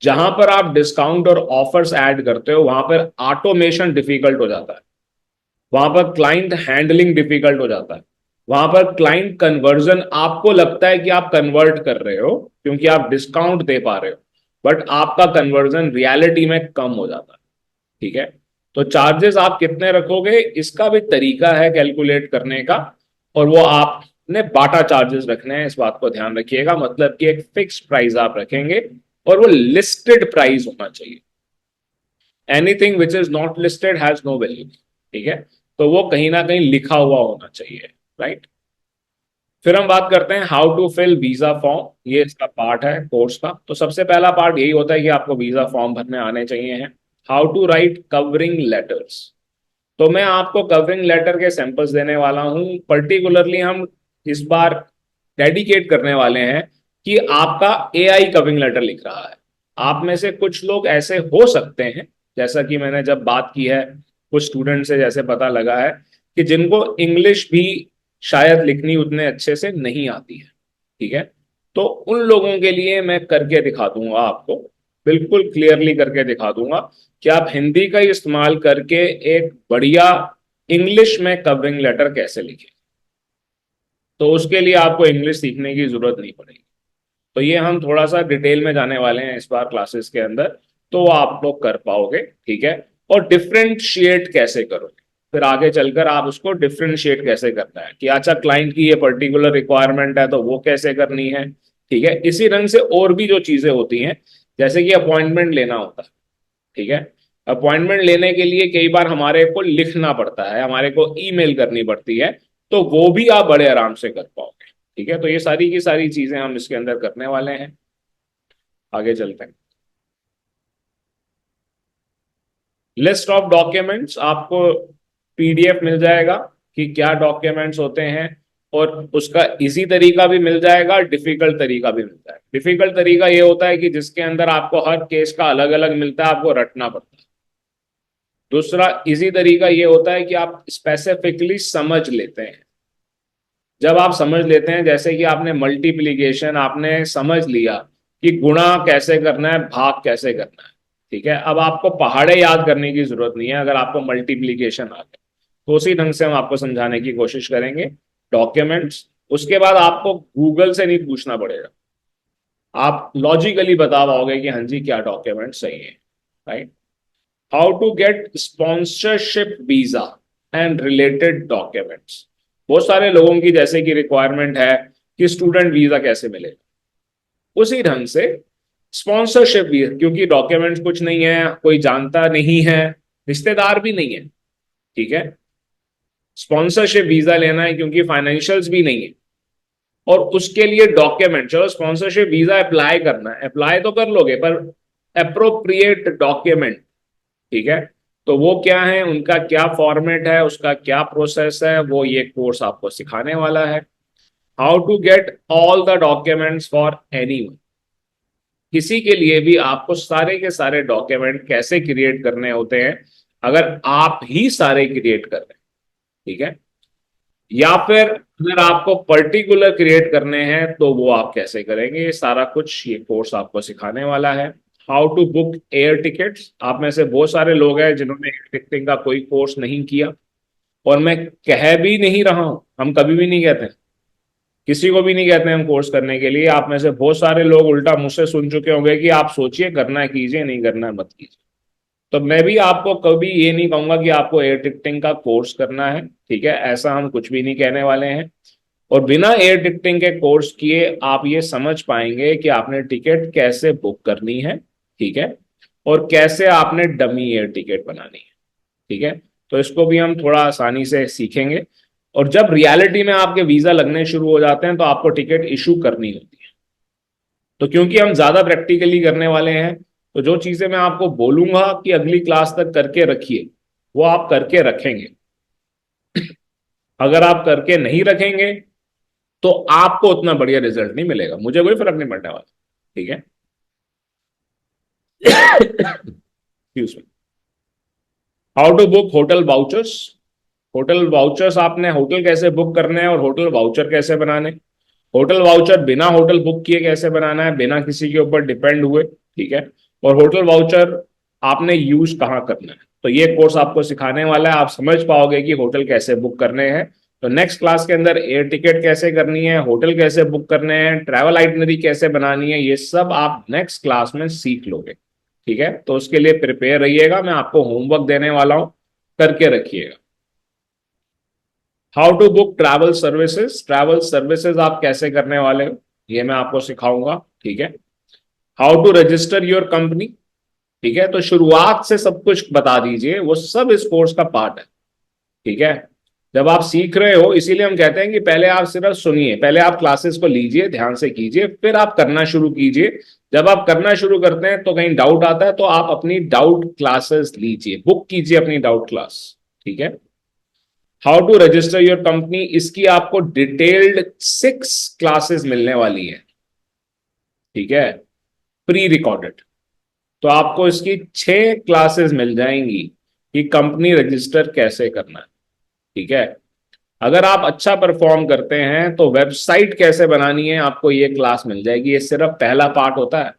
जहां पर आप डिस्काउंट और ऑफर्स ऐड करते हो वहां पर ऑटोमेशन डिफिकल्ट हो जाता है, वहां पर क्लाइंट हैंडलिंग डिफिकल्ट हो जाता है, वहां पर क्लाइंट कन्वर्जन, आपको लगता है कि आप कन्वर्ट कर रहे हो क्योंकि आप डिस्काउंट दे पा रहे हो, बट आपका कन्वर्जन रियलिटी में कम हो जाता है। ठीक है, तो चार्जेस आप कितने रखोगे इसका भी तरीका है कैलकुलेट करने का, और वो आपने बाटा चार्जेस रखने हैं, इस बात को ध्यान रखिएगा। मतलब कि एक फिक्स प्राइस आप रखेंगे और वो लिस्टेड प्राइस होना चाहिए। Anything which is not listed has no value. ठीक है, तो वो कहीं ना कहीं लिखा हुआ होना चाहिए। राइट, फिर हम बात करते हैं how to fill visa form. ये इसका पार्ट है कोर्स का। तो सबसे पहला पार्ट यही होता है कि आपको वीजा फॉर्म भरने आने चाहिए हैं। How to write covering letters. तो मैं आपको कवरिंग लेटर के सैंपल्स देने वाला हूं। पर्टिकुलरली हम इस बार डेडिकेट करने वाले हैं कि आपका एआई कवरिंग लेटर लिख रहा है। आप में से कुछ लोग ऐसे हो सकते हैं, जैसा कि मैंने जब बात की है कुछ स्टूडेंट से, जैसे पता लगा है कि जिनको इंग्लिश भी शायद लिखनी उतने अच्छे से नहीं आती है। ठीक है, तो उन लोगों के लिए मैं करके दिखा दूंगा आपको, बिल्कुल क्लियरली करके दिखा दूंगा कि आप हिंदी का इस्तेमाल करके एक बढ़िया इंग्लिश में कवरिंग लेटर कैसे लिखें। तो उसके लिए आपको इंग्लिश सीखने की जरूरत नहीं पड़ेगी। तो ये हम थोड़ा सा डिटेल में जाने वाले हैं इस बार क्लासेस के अंदर, तो वो आप लोग कर पाओगे। ठीक है, और डिफ्रेंशिएट कैसे करोगे, फिर आगे चलकर आप उसको डिफ्रेंशिएट कैसे करना है कि अच्छा क्लाइंट की ये पर्टिकुलर रिक्वायरमेंट है तो वो कैसे करनी है। ठीक है, इसी ढंग से और भी जो चीजें होती हैं, जैसे कि अपॉइंटमेंट लेना होता है। ठीक है, अपॉइंटमेंट लेने के लिए कई बार हमारे को लिखना पड़ता है, हमारे को ईमेल करनी पड़ती है, तो वो भी आप बड़े आराम से कर पाओगे। ठीक है, तो ये सारी की सारी चीजें हम इसके अंदर करने वाले हैं। आगे चलते हैं। लिस्ट ऑफ डॉक्यूमेंट्स, आपको पीडीएफ मिल जाएगा कि क्या डॉक्यूमेंट्स होते हैं, और उसका इजी तरीका भी मिल जाएगा, डिफिकल्ट तरीका भी मिल जाएगा। डिफिकल्ट तरीका ये होता है कि जिसके अंदर आपको हर केस का अलग अलग मिलता है, आपको रटना पड़ता है। दूसरा इजी तरीका ये होता है कि आप स्पेसिफिकली समझ लेते हैं। जब आप समझ लेते हैं, जैसे कि आपने मल्टीप्लीकेशन आपने समझ लिया कि गुणा कैसे करना है, भाग कैसे करना है। ठीक है, अब आपको पहाड़े याद करने की जरूरत नहीं है अगर आपको मल्टीप्लीकेशन आ गया। तो उसी ढंग से हम आपको समझाने की कोशिश करेंगे। डॉक्यूमेंट्स, उसके बाद आपको गूगल से नहीं पूछना पड़ेगा, आप लॉजिकली बता पाओगे कि हाँ जी क्या डॉक्यूमेंट सही है। Right, how to get sponsorship visa and related documents. बहुत सारे लोगों की जैसे कि रिक्वायरमेंट है कि स्टूडेंट वीजा कैसे मिलेगा, उसी ढंग से स्पॉन्सरशिप वीजा, क्योंकि डॉक्यूमेंट्स कुछ नहीं है, कोई जानता नहीं है, रिश्तेदार भी नहीं है। ठीक है, स्पॉन्सरशिप वीजा लेना है क्योंकि फाइनेंशियल्स भी नहीं है, और उसके लिए डॉक्यूमेंट, चलो स्पॉन्सरशिप वीजा अप्लाई करना है, अप्लाई तो कर लोगे पर अप्रोप्रिएट डॉक्यूमेंट। ठीक है, तो वो क्या है, उनका क्या फॉर्मेट है, उसका क्या प्रोसेस है, वो ये कोर्स आपको सिखाने वाला है। How to get all the documents for anyone. किसी के लिए भी आपको सारे के सारे डॉक्यूमेंट कैसे क्रिएट करने होते हैं, अगर आप ही सारे क्रिएट कर रहे हैं। ठीक है, या फिर अगर आपको पर्टिकुलर क्रिएट करने हैं तो वो आप कैसे करेंगे, ये सारा कुछ ये कोर्स आपको सिखाने वाला है। How to book air tickets. आप में से बहुत सारे लोग हैं जिन्होंने एयर टिकटिंग का कोई कोर्स नहीं किया, और मैं कह भी नहीं रहा हूं, हम कभी भी नहीं कहते हैं, किसी को भी नहीं कहते हैं हम कोर्स करने के लिए। आप में से बहुत सारे लोग उल्टा मुझसे सुन चुके होंगे कि आप सोचिए, करना है कीजिए, नहीं करना है मत कीजिए। तो मैं भी आपको कभी ये नहीं कहूंगा कि आपको एयर टिकटिंग का कोर्स करना है, ठीक है, ऐसा हम कुछ भी नहीं कहने वाले हैं। और बिना एयर टिकटिंग के कोर्स किए आप ये समझ पाएंगे कि आपने टिकट कैसे बुक करनी है, ठीक है, और कैसे आपने डमी एयर टिकट बनानी है, ठीक है। तो इसको भी हम थोड़ा आसानी से सीखेंगे। और जब रियलिटी में आपके वीजा लगने शुरू हो जाते हैं तो आपको टिकट इशू करनी होती है। तो क्योंकि हम ज्यादा प्रैक्टिकली करने वाले हैं, तो जो चीजें मैं आपको बोलूंगा कि अगली क्लास तक करके रखिए, वो आप करके रखेंगे। अगर आप करके नहीं रखेंगे तो आपको उतना बढ़िया रिजल्ट नहीं मिलेगा, मुझे कोई फर्क नहीं पड़ने वाला, ठीक है। Excuse me. How to book hotel vouchers. Hotel vouchers, आपने होटल कैसे बुक करने हैं और होटल वाउचर कैसे बनाने। होटल वाउचर बिना होटल बुक किए कैसे बनाना है, बिना किसी के ऊपर डिपेंड हुए, ठीक है। और होटल वाउचर आपने यूज कहाँ करना है, तो ये कोर्स आपको सिखाने वाला है। आप समझ पाओगे कि होटल कैसे बुक करने हैं। तो नेक्स्ट क्लास के अंदर एयर टिकट कैसे करनी है, होटल कैसे बुक करने हैं, ट्रैवल आइटनरी कैसे बनानी है, ये सब आप नेक्स्ट क्लास में सीख लोगे, ठीक है। तो उसके लिए प्रिपेयर रहिएगा, मैं आपको होमवर्क देने वाला हूं, करके रखिएगा। How to book travel services. Travel services आप कैसे करने वाले हो, ये मैं आपको सिखाऊंगा, ठीक है। How to register your company, ठीक है। तो शुरुआत से सब कुछ बता दीजिए, वो सब इस कोर्स का पार्ट है, ठीक है। जब आप सीख रहे हो, इसीलिए हम कहते हैं कि पहले आप सिर्फ सुनिए, पहले आप क्लासेस को लीजिए, ध्यान से कीजिए, फिर आप करना शुरू कीजिए। जब आप करना शुरू करते हैं तो कहीं डाउट आता है तो आप अपनी डाउट क्लासेस लीजिए, बुक कीजिए अपनी डाउट क्लास, ठीक है। How to register your company, इसकी आपको डिटेल्ड 6 क्लासेस मिलने वाली है, ठीक है, प्री रिकॉर्डेड। तो आपको इसकी 6 क्लासेस मिल जाएंगी कि कंपनी रजिस्टर कैसे करना है, ठीक है। अगर आप अच्छा परफॉर्म करते हैं तो वेबसाइट कैसे बनानी है आपको ये क्लास मिल जाएगी, ये सिर्फ पहला पार्ट होता है।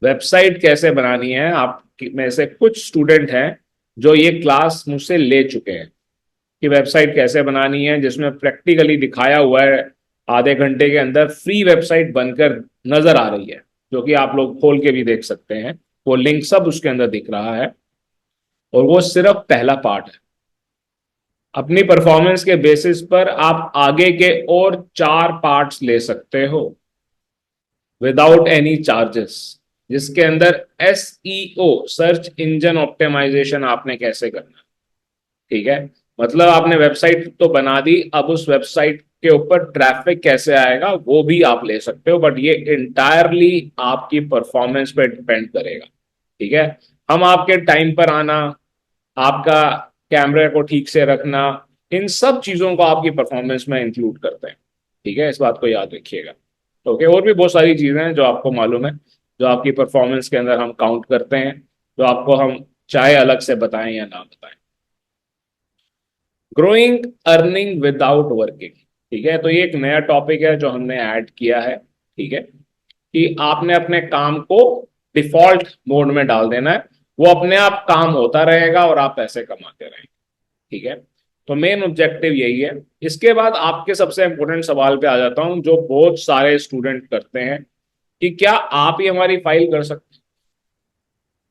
वेबसाइट कैसे बनानी है, आप में से कुछ स्टूडेंट हैं जो ये क्लास मुझसे ले चुके हैं कि वेबसाइट कैसे बनानी है, जिसमें प्रैक्टिकली दिखाया हुआ है, आधे घंटे के अंदर फ्री वेबसाइट बनकर नजर आ रही है, जो कि आप लोग खोल के भी देख सकते हैं, वो लिंक सब उसके अंदर दिख रहा है। और वो सिर्फ पहला पार्ट है। अपनी परफॉर्मेंस के बेसिस पर आप आगे के और 4 पार्ट्स ले सकते हो विदाउट एनी चार्जेस, जिसके अंदर SEO, सर्च इंजन ऑप्टिमाइजेशन आपने कैसे करना, ठीक है। मतलब आपने वेबसाइट तो बना दी, अब उस वेबसाइट के ऊपर ट्रैफिक कैसे आएगा वो भी आप ले सकते हो, बट ये इंटायरली आपकी परफॉर्मेंस पे डिपेंड करेगा, ठीक है। हम आपके टाइम पर आना, आपका कैमरे को ठीक से रखना, इन सब चीजों को आपकी परफॉर्मेंस में इंक्लूड करते हैं, ठीक है, इस बात को याद रखिएगा। ओके, और भी बहुत सारी चीजें हैं जो आपको मालूम है, जो आपकी परफॉर्मेंस के अंदर हम काउंट करते हैं, जो आपको हम चाहे अलग से बताएं या ना बताएं। ग्रोइंग अर्निंग विदाउट वर्किंग, ठीक है। तो ये एक नया टॉपिक है जो हमने ऐड किया है, ठीक है, कि आपने अपने काम को डिफॉल्ट मोड में डाल देना है, वो अपने आप काम होता रहेगा और आप पैसे कमाते रहेंगे, ठीक है। तो मेन ऑब्जेक्टिव यही है। इसके बाद आपके सबसे इंपॉर्टेंट सवाल पे आ जाता हूं, जो बहुत सारे स्टूडेंट करते हैं कि क्या आप ही हमारी फाइल कर सकते हैं।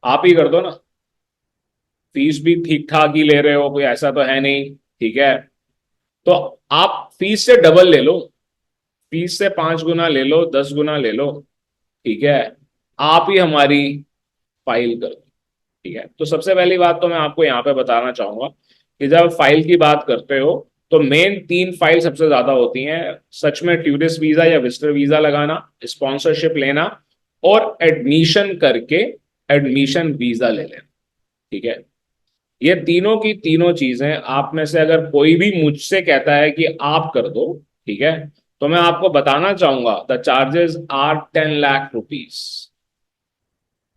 आप ही कर दो ना, फीस भी ठीक ठाक ही ले रहे हो, कोई ऐसा तो है नहीं, ठीक है। तो आप फीस से डबल ले लो, फीस से 5 गुना ले लो, 10 गुना ले लो, ठीक है, आप ही हमारी फाइल कर दो, ठीक है। तो सबसे पहली बात तो मैं आपको यहाँ पे बताना चाहूंगा कि जब फाइल की बात करते हो तो मेन 3 फाइल सबसे ज्यादा होती हैं सच में, टूरिस्ट वीजा या विजिटर वीजा लगाना, स्पॉन्सरशिप लेना, और एडमिशन करके एडमिशन वीजा ले लेना, ठीक है। ये तीनों की तीनों चीजें आप में से अगर कोई भी मुझसे कहता है कि आप कर दो, ठीक है, तो मैं आपको बताना चाहूंगा the charges are 10 lakh rupees,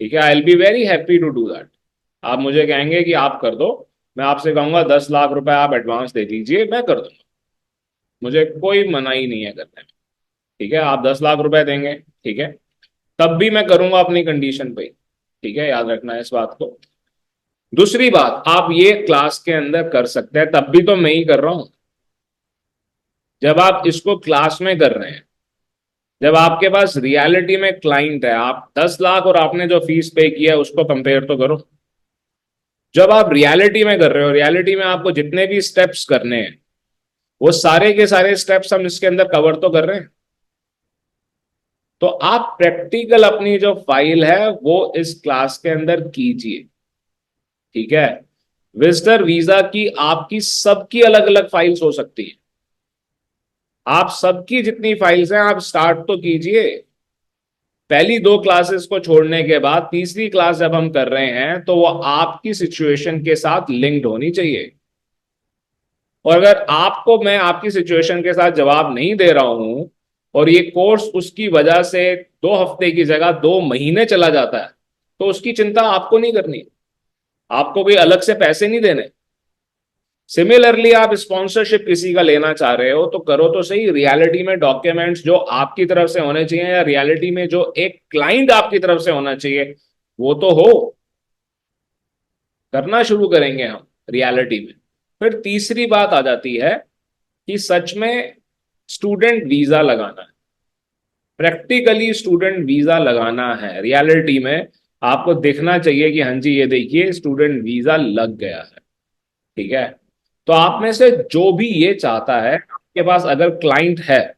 ठीक है। I will be very happy to do that. आप मुझे कहेंगे कि आप कर दो, मैं आपसे कहूंगा 10 लाख रुपए आप एडवांस दे दीजिए, मैं कर दूंगा, मुझे कोई मनाही नहीं है करने में, ठीक है। आप 10 लाख रुपए देंगे, ठीक है, तब भी मैं करूंगा अपनी कंडीशन पे, ठीक है, याद रखना है इस बात को। दूसरी बात, आप ये क्लास के अंदर कर सकते हैं, तब भी तो मैं ही कर रहा हूं। जब आप इसको क्लास में कर रहे हैं, जब आपके पास रियलिटी में क्लाइंट है, आप 10 लाख और आपने जो फीस पे किया है उसको कंपेयर तो करो। जब आप रियलिटी में कर रहे हो, रियलिटी में आपको जितने भी स्टेप्स करने हैं वो सारे के सारे स्टेप्स हम इसके अंदर कवर तो कर रहे हैं। तो आप प्रैक्टिकल अपनी जो फाइल है वो इस क्लास के अंदर कीजिए, ठीक है। विजिटर वीजा की आपकी सबकी अलग अलग फाइल्स हो सकती है, आप सबकी जितनी फाइल्स हैं आप स्टार्ट तो कीजिए। पहली 2 क्लासेस को छोड़ने के बाद तीसरी क्लास जब हम कर रहे हैं तो वो आपकी सिचुएशन के साथ लिंक्ड होनी चाहिए। और अगर आपको मैं आपकी सिचुएशन के साथ जवाब नहीं दे रहा हूं और ये कोर्स उसकी वजह से 2 हफ्ते की जगह 2 महीने चला जाता है, तो उसकी चिंता आपको नहीं करनी, आपको कोई अलग से पैसे नहीं देने। सिमिलरली आप स्पॉन्सरशिप किसी का लेना चाह रहे हो तो करो तो सही, रियलिटी में डॉक्यूमेंट्स जो आपकी तरफ से होने चाहिए या रियलिटी में जो एक क्लाइंट आपकी तरफ से होना चाहिए वो तो हो। करना शुरू करेंगे हम रियलिटी में। फिर तीसरी बात आ जाती है कि सच में स्टूडेंट वीजा लगाना है, प्रैक्टिकली स्टूडेंट वीजा लगाना है। रियलिटी में आपको दिखना चाहिए कि हाँ जी ये देखिए स्टूडेंट वीजा लग गया है, ठीक है। तो आप में से जो भी ये चाहता है, आपके पास अगर क्लाइंट है,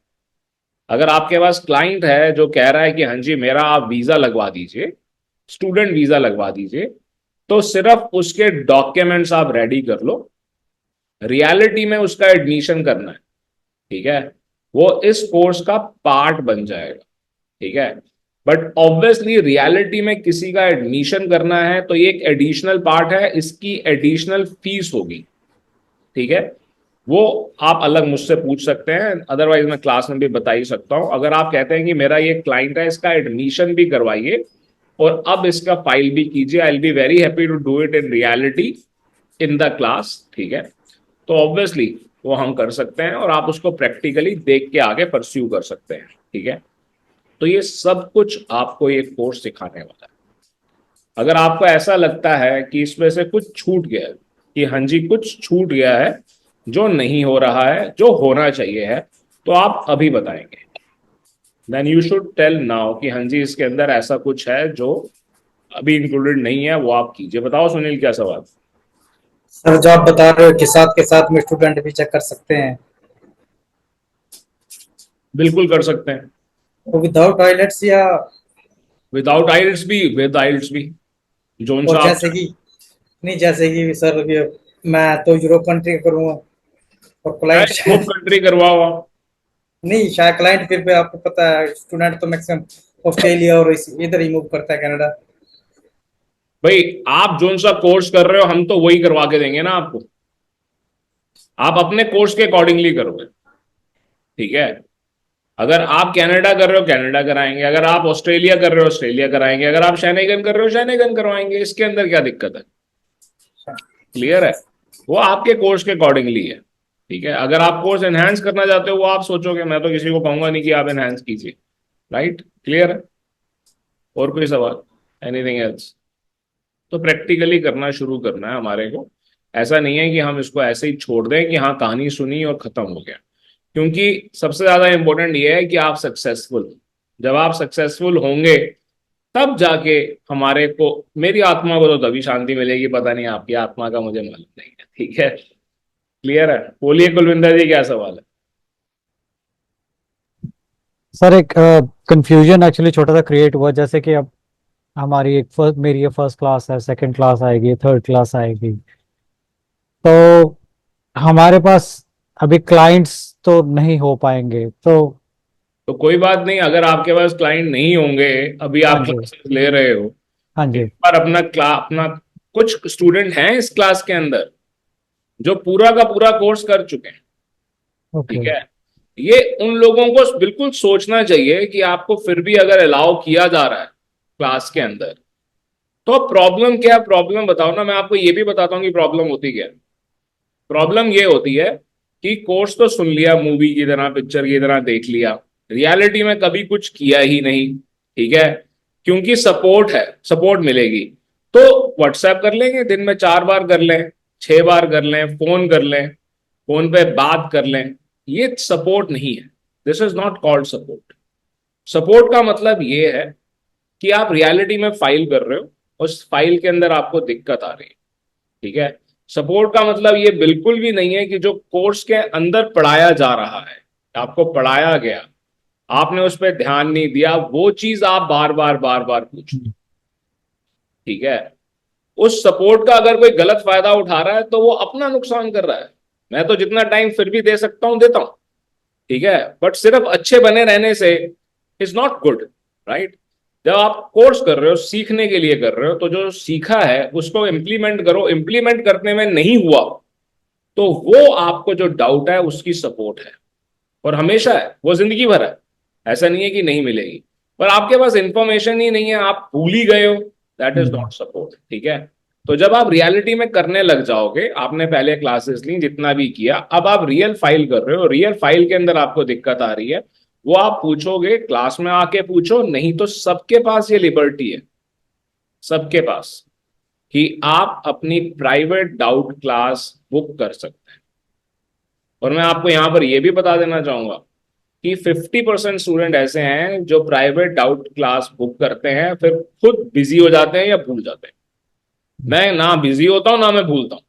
अगर आपके पास क्लाइंट है जो कह रहा है कि हाँ जी मेरा आप वीजा लगवा दीजिए, स्टूडेंट वीजा लगवा दीजिए, तो सिर्फ उसके डॉक्यूमेंट्स आप रेडी कर लो। रियलिटी में उसका एडमिशन करना है, ठीक है, वो इस कोर्स का पार्ट बन जाएगा, ठीक है। बट ऑब्वियसली रियलिटी में किसी का एडमिशन करना है तो ये एक एडिशनल पार्ट है, इसकी एडिशनल फीस होगी, ठीक है। वो आप अलग मुझसे पूछ सकते हैं, अदरवाइज मैं क्लास में भी बता ही सकता हूं। अगर आप कहते हैं कि मेरा ये क्लाइंट है, इसका एडमिशन भी करवाइए और अब इसका फाइल भी कीजिए, I will be very happy to do it in reality in the class, ठीक है। तो ऑब्वियसली वो हम कर सकते हैं और आप उसको प्रैक्टिकली देख के आगे परस्यू कर सकते हैं, ठीक है। तो ये सब कुछ आपको ये कोर्स सिखाने वाला है। अगर आपको ऐसा लगता है कि इसमें से कुछ छूट गया है, कि हाँ जी कुछ छूट गया है जो नहीं हो रहा है जो होना चाहिए है, तो आप अभी बताएंगे। Then you should tell now कि हाँ जी इसके अंदर ऐसा कुछ है जो अभी इंक्लूडेड नहीं है, वो आप कीजिए। बताओ सुनील क्या सवाल। सर जो आप बता रहे हो कि साथ के साथ में स्टूडेंट भी चेक कर सकते हैं, बिल्कुल कर सकते हैं, वो विदाउट टॉयलेट्स या विदाउट आइल्स भी, विद आइल्स भी, जोन सा और आप जैसे कि नहीं, जैसे कि सर ये मैं तो यूरोप कंट्री करूँगा और क्लाइंट होम कंट्री करवाओ आप। नहीं, शायद क्लाइंट फिर भी आपको पता है स्टूडेंट तो मैक्सिमम ऑस्ट्रेलिया और इधर ही मूव करता है, कनाडा। भाई आप जोन सा कोर्स कर रहे हो हम तो वही करवा के देंगे ना आपको, आप अपने कोर्स के अकॉर्डिंगली करोगे, ठीक है। अगर आप कनाडा कर रहे हो कनाडा कराएंगे, अगर आप ऑस्ट्रेलिया कर रहे हो ऑस्ट्रेलिया कराएंगे, अगर आप शेनेगन कर रहे हो शेनेगन करवाएंगे, इसके अंदर क्या दिक्कत है, क्लियर है। वो आपके कोर्स के अकॉर्डिंगली है, ठीक है। अगर आप कोर्स एनहांस करना चाहते हो वो आप सोचोगे, मैं तो किसी को कहूंगा नहीं कि आप एनहांस कीजिए, राइट, क्लियर है। और कोई सवाल, एनीथिंग एल्स। तो प्रैक्टिकली करना शुरू करना है हमारे को, ऐसा नहीं है कि हम इसको ऐसे ही छोड़ दें कि हाँ कहानी सुनी और खत्म हो गया। क्योंकि सबसे ज्यादा इंपॉर्टेंट ये है कि आप सक्सेसफुल, जब आप सक्सेसफुल होंगे तब जाके हमारे को, मेरी आत्मा को तो तभी शांति मिलेगी, पता नहीं आपकी आत्मा का मुझे मालूम नहीं है, ठीक है, क्लियर है। बोलिए कुलविंदर जी क्या सवाल है। सर एक कंफ्यूजन एक्चुअली छोटा सा क्रिएट हुआ, जैसे कि अब हमारी मेरी ये फर्स्ट क्लास है, सेकंड क्लास आएगी, थर्ड क्लास आएगी, तो हमारे पास अभी क्लाइंट्स तो नहीं हो पाएंगे, तो कोई बात नहीं, अगर आपके पास क्लाइंट नहीं होंगे, अभी हाँ आप जी, क्लासेस ले रहे हो, हाँ जी, एक बार अपना कुछ स्टूडेंट हैं इस क्लास के अंदर जो पूरा का पूरा कोर्स कर चुके हैं, ओके, ठीक है। ये उन लोगों को बिल्कुल सोचना चाहिए कि आपको फिर भी अगर अलाउ किया जा रहा है क्लास के अंदर तो प्रॉब्लम क्या है, प्रॉब्लम बताओ ना। मैं आपको ये भी बताता हूँ कि प्रॉब्लम होती क्या है। प्रॉब्लम ये होती है कि कोर्स तो सुन लिया, मूवी की तरह पिक्चर की तरह देख लिया, रियलिटी में कभी कुछ किया ही नहीं, ठीक है। क्योंकि सपोर्ट है, सपोर्ट मिलेगी। तो व्हाट्सएप कर लेंगे, दिन में 4 बार कर लें, 6 बार कर लें, फोन कर लें, फोन पे बात कर लें, ये सपोर्ट नहीं है। This is not called support. Support का मतलब ये है कि आप रियलिटी में फाइल कर रहे हो, उस फाइल के अंदर आपको दिक्कत आ रही है, ठीक है। सपोर्ट का मतलब ये बिल्कुल भी नहीं है कि जो कोर्स के अंदर पढ़ाया जा रहा है, आपको पढ़ाया गया, आपने उस पर ध्यान नहीं दिया, वो चीज आप बार बार बार बार पूछो, ठीक है। उस सपोर्ट का अगर कोई गलत फायदा उठा रहा है तो वो अपना नुकसान कर रहा है। मैं तो जितना टाइम फिर भी दे सकता हूं देता हूं, ठीक है, बट सिर्फ अच्छे बने रहने से इज नॉट गुड, राइट। जब आप कोर्स कर रहे हो, सीखने के लिए कर रहे हो, तो जो सीखा है उसको इम्प्लीमेंट करो। इम्प्लीमेंट करने में नहीं हुआ तो वो आपको जो डाउट है उसकी सपोर्ट है, और हमेशा है, वो जिंदगी भर है, ऐसा नहीं है कि नहीं मिलेगी। पर आपके पास इंफॉर्मेशन ही नहीं है, आप भूल ही गए हो, दैट इज नॉट सपोर्ट, ठीक है। तो जब आप रियलिटी में करने लग जाओगे, आपने पहले क्लासेस ली, जितना भी किया, अब आप रियल फाइल कर रहे हो, रियल फाइल के अंदर आपको दिक्कत आ रही है, वो आप पूछोगे, क्लास में आके पूछो, नहीं तो सबके पास ये लिबर्टी है, सबके पास, कि आप अपनी प्राइवेट डाउट क्लास बुक कर सकते हैं। और मैं आपको यहां पर यह भी बता देना चाहूंगा कि 50% स्टूडेंट ऐसे हैं जो प्राइवेट डाउट क्लास बुक करते हैं, फिर खुद बिजी हो जाते हैं या भूल जाते हैं। मैं ना बिजी होता हूं ना मैं भूलता हूं,